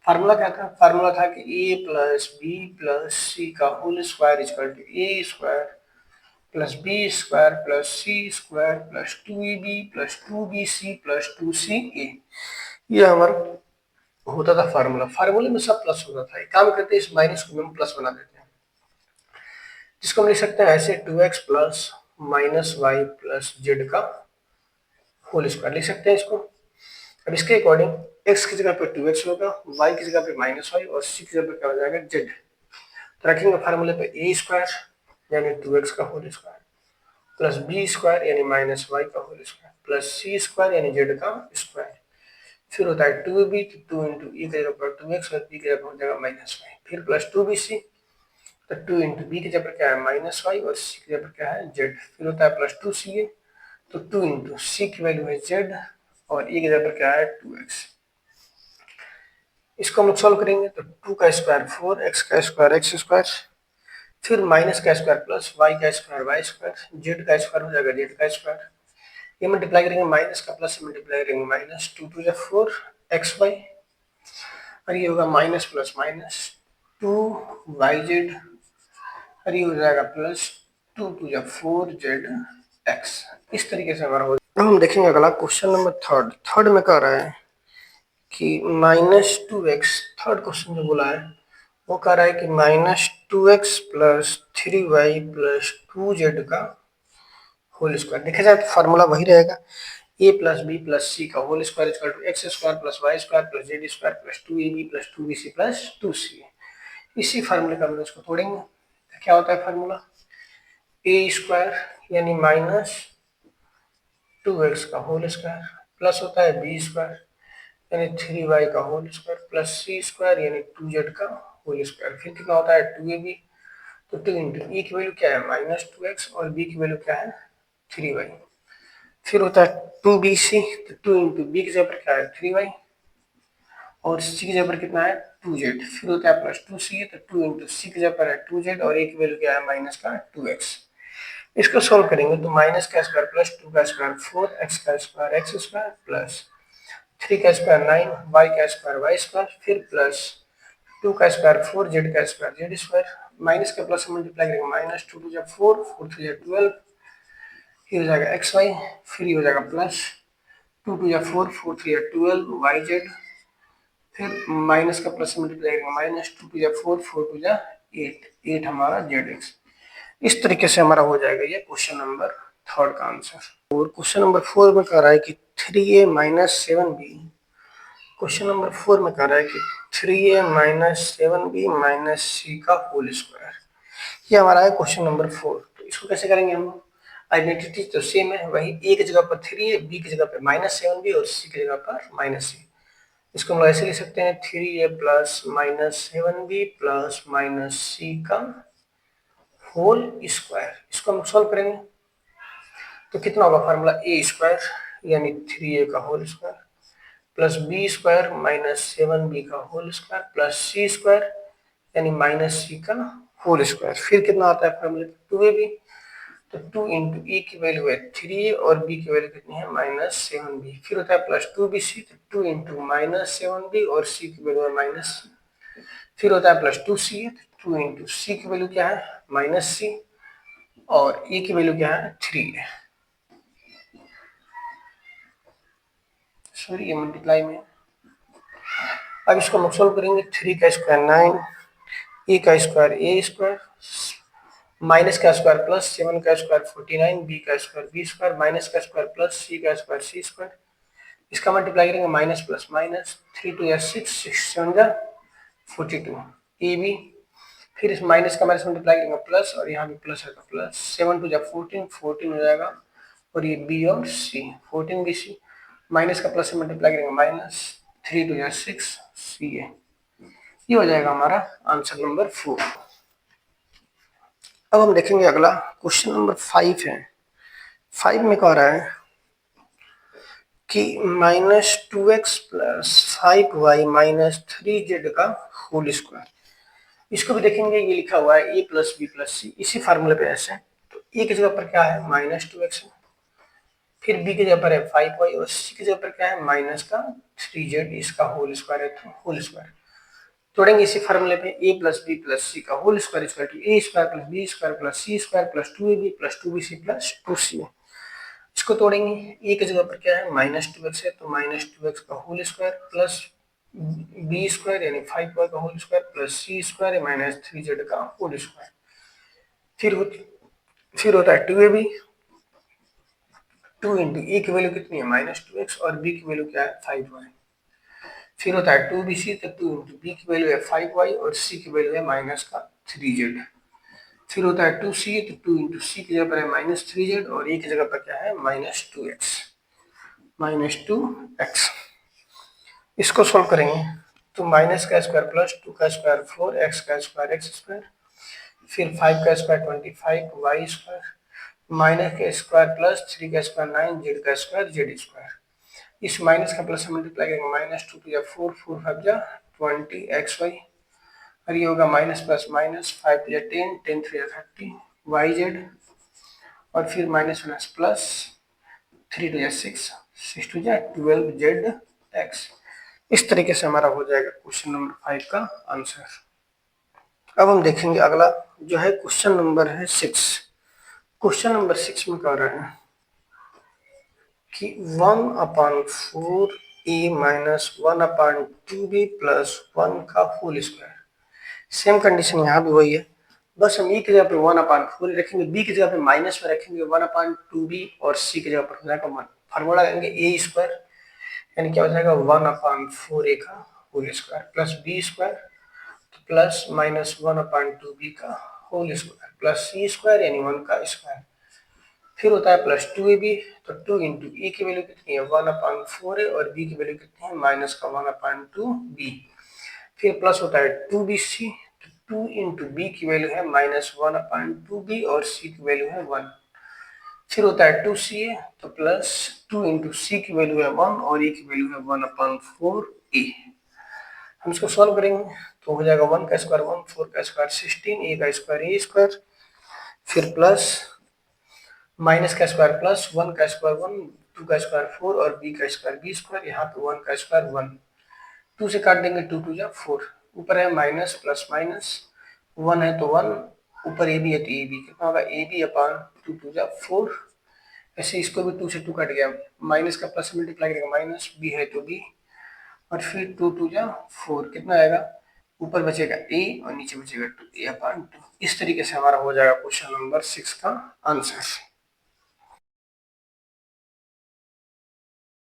फार्मूला क्या था, फार्मूला था कि a प्लस बी प्लस सी का whole square equal to A square plus B square plus C square plus 2ab plus 2bc plus 2ca। ये हमारा होता था फार्मूला। फार्मूले में सब प्लस होता था। एक काम करते हैं, इस माइनस को हम प्लस बना देते हैं, जिसको हम लिख सकते हैं ऐसे 2x plus minus Y plus Z का होल स्क्वायर लिख सकते हैं इसको। अब इसके अकॉर्डिंग x की जगह पे 2x होगा, y की जगह पे माइनस वाई और c की जगह पे क्या हो जाएगा z। तो रखेंगे फार्मूले पे a स्क्वायर यानी 2x का whole square plus b square यानी माइनस वाई का whole square plus c square यानी z का स्क्वायर। फिर होता है 2b, तो 2 इंटू e की जगह पर 2x और b की जगह पर हो जाएगा माइनस वाई, फिर प्लस 2bc, तो 2 इंटू b की जगह पर क्या है माइनस वाई और c की जगह पर क्या है z। फिर होता है प्लस 2ca, तो 2 इंटू सी की वैल्यू है z और e की जगह पर क्या है 2x। इसको हम लोग सॉल्व करेंगे तो 2 का स्क्वायर 4, x का स्क्वायर एक्स स्क्वायर, फिर माइनस का स्क्वायर प्लस y का स्क्वायर वाई स्क्वायर, z का स्क्वायर हो जाएगा z का स्क्वायर। ये मल्टीप्लाई करेंगे माइनस का प्लस से मल्टीप्लाई करेंगे माइनस 2 टू जा 4 xy और ये होगा माइनस प्लस माइनस 2yz और ये हो जाएगा प्लस 2 टू जा 4zx। इस तरीके से हमारा हो। अब हम देखेंगे अगला क्वेश्चन नंबर थर्ड में कह रहा है कि -2x। थर्ड क्वेश्चन जो बोला है वो कह रहा है कि -2x plus 3y plus 2z का होल स्क्वायर। देखा जाए तो फार्मूला वही रहेगा, a प्लस बी प्लस सी का whole square equal to x square plus Y square plus Z square plus 2ab plus 2bc plus 2c। इसी फार्मूले का हम इसको तोड़ेंगे। क्या होता है फार्मूला, a स्क्वायर यानी माइनस 2x का होल स्क्वायर प्लस होता है बी स्क्वायर यानी 3y का होल स्क्वायर प्लस सी स्क्वायर यानी 2z का होल स्क्वायर। फिर कितना होता है 2ab, तो 2 इंटू ई की वैल्यू क्या है -2x और b की वैल्यू क्या है 3y। फिर होता है 2bc, तो 2 इंटू बी की जगह पर क्या है 3y और c की जगह पर कितना है 2z। फिर होता है प्लस 2c, तो 2 इंटू सी की जगह पर है 2z और a की वैल्यू क्या है माइनस का 2x। इसको सोल्व करेंगे तो माइनस का स्क्वायर प्लस 2 का स्क्वायर 4, x का स्क्वायर एक्स स्क्वायर प्लस 3 का स्क्वायर 9, y का स्क्वायर वाई स्क्वायर, फिर प्लस 2 का स्क्वायर 4, z का स्क्वायर जेड स्क्वायर। माइनस के प्लस से मल्टीप्लाई करेंगे माइनस 2 टू जा 4, 4 3 जा 12, ये हो जाएगा एक्स वाई, फिर ये हो जाएगा प्लस 2 टू जा 4, 4 3 जा 12 वाई जेड, फिर माइनस का प्लस से मल्टीप्लाई करेंगे माइनस 2 टू जा 4, 4 टू जा 8, 8 हमारा जेड एक्स। इस तरीके से हमारा हो जाएगा ये क्वेश्चन नंबर थर्ड का आंसर। और क्वेश्चन नंबर 4 में कह रहा है कि 3a minus 7b। Question number 4 में कह रहा है कि 3a minus 7b minus C का होल स्क्वायर। ये हमारा है क्वेश्चन नंबर 4। तो इसको कैसे करेंगे हम, आइडेंटिटी तो सेम है, वही a की जगह पर 3a, b की जगह पर -7b और c की जगह पर -c। इसको हम लोग ऐसे लिख सकते हैं 3a plus -7b plus -c का होल स्क्वायर। इसको हम सॉल्व करेंगे तो कितना होगा फार्मूला ए स्क्वायर यानी 3a का whole square plus B square minus 7b का होल स्क्वायर प्लस सी स्क्वायर यानी माइनस सी का होल स्क्वायर। फिर कितना आता है फॉर्मूले पे 2ab, तो 2 इंटू ई की वैल्यू है 3 और बी की वैल्यू कितनी है -7b। फिर होता है प्लस 2bc, तो 2 इंटू -7b और सी की वैल्यू है -c। फिर होता है प्लस 2ca, तो 2 इंटू सी की वैल्यू क्या है -c और ई की वैल्यू क्या है 3 है। सॉरी ये मल्टीप्लाई में। अब इसको हम सोल्व करेंगे। 3 का स्क्वायर 9, ई का स्क्वायर ए स्क्वायर, माइनस का स्क्वायर प्लस 7 का स्क्वायर 49, बी का स्क्वायर बी स्क्वायर, माइनस का स्क्वायर प्लस सी का स्क्वायर सी स्क्वायर। इसका मल्टीप्लाई करेंगे माइनस प्लस माइनस, 3 2 या 6, 6 7 जा 42 ए बी। फिर इस माइनस का माइनस मल्टीप्लाई करेंगे प्लस, और यहाँ भी प्लस है तो प्लस, 7 2 जा 14, 14 हो जाएगा, और ये बी और सी 14 बी सी। माइनस का प्लस से मल्टीप्लाई करेंगे माइनस, 3 2 या 6 सी है। ये हो जाएगा हमारा आंसर नंबर 4। अब हम देखेंगे अगला क्वेश्चन नंबर 5 है। 5 में कह रहा है कि -2x plus 5y minus 3z का होल स्क्वायर। इसको भी देखेंगे, ये लिखा हुआ है a प्लस बी प्लस सी, इसी फार्मूले पे ऐसे। तो a की जगह पर क्या है -2x है, फिर b की जगह पर है 5y और c की जगह पर क्या है माइनस का 3z, इसका होल स्क्वायर है तो होल स्क्वायर। तोड़ेंगे इसी फार्मूले पे a प्लस बी प्लस सी का whole square equal to a square plus B square plus C square plus 2ab plus 2bc plus 2c। इसको तोड़ेंगे, a की जगह पर क्या है -2x है तो -2x का whole square plus B square यानी 5y का होल स्क्वायर प्लस सी स्क्वायर माइनस 3z का होल स्क्वायर। फिर होता है 2ab, 2 इंटू ए की वैल्यू कितनी है -2x और बी की वैल्यू क्या है 5y। फिर होता है 2bc, तो 2 इंटू बी की वैल्यू है 5y और सी की वैल्यू है माइनस का 3z। फिर होता है 2c, तो 2 इंटू सी की जगह पर है -3z और ए की जगह पर क्या है -2x। इसको सोल्व करेंगे तो माइनस का स्क्वायर प्लस 2 का स्क्वायर 4, एक्स का स्क्वायर एक्स स्क्वायर, फिर 5 का स्क्वायर 25 वाई स्क्वायर, माइनस का स्क्वायर प्लस 3 का स्क्वायर 9, जेड का स्क्वायर जेड स्क्वायर। इस माइनस का प्लस मल्टीप्लाई करेंगे -2 2 या 4, 4 5 या 20 एक्स वाई, और ये होगा माइनस प्लस माइनस 5 या 10, 10 3 या 30 वाई जेड, और फिर माइनस माइनस प्लस 3 2 या 6, 6 2 या 12 जेड एक्स। इस तरीके से हमारा हो जाएगा क्वेश्चन नंबर 5 का आंसर। अब हम देखेंगे अगला जो है क्वेश्चन नंबर है 6। क्वेश्चन नंबर 6 में कह रहे हैं कि 1/4 a माइनस 1/2b प्लस 1 का होल स्क्वायर। सेम कंडीशन यहाँ भी वही है, बस हम e की जगह पे 1/4 रखेंगे, b की जगह पे माइनस में रखेंगे 1/2b और c की जगह पर हो जाएगा 1। फार्मूला लगाएंगे a स्क्वायर यानी क्या हो जाएगा 1/4a का whole square plus b square plus minus 1/2b का whole square plus c square यानी 1 का स्क्वायर। फिर होता है प्लस 2ab, तो 2 इंटू ए की वैल्यू कितनी है 1/4 है और b की वैल्यू कितनी है माइनस का 1/2b। फिर प्लस होता है 2bc, तो 2 इंटू बी की वैल्यू है माइनस 1/2b और c की वैल्यू है 1। फिर होता है 2ca, तो प्लस 2 इंटू सी की वैल्यू है 1 और ए की वैल्यू है 1/4a। हम इसको सॉल्व करेंगे तो हो जाएगा 1 का स्क्वायर 1, 4 का स्क्वायर 16, ए का स्क्वायर ए स्क्वायर, फिर प्लस माइनस का स्क्वायर प्लस 1 का स्क्वायर 1, 2 का स्क्वायर 4 और बी का स्क्वायर बी स्क्वायर, यहाँ पे 1 का स्क्वायर 1, 2 से काट देंगे 2 2 जा 4, ऊपर है माइनस प्लस माइनस 1 है तो 1, ऊपर ए बी है तो ए बी कितना होगा ए बी अपान 2 2 जा 4। ऐसे इसको भी 2 से 2 कट गया, माइनस का प्लस मल्टीप्लाई करेगा माइनस, बी है तो बी, और फिर 2 2 जा 4 कितना आएगा, ऊपर बचेगा a और नीचे बचेगा 2a/2। इस तरीके से हमारा हो जाएगा क्वेश्चन नंबर 6 का आंसर।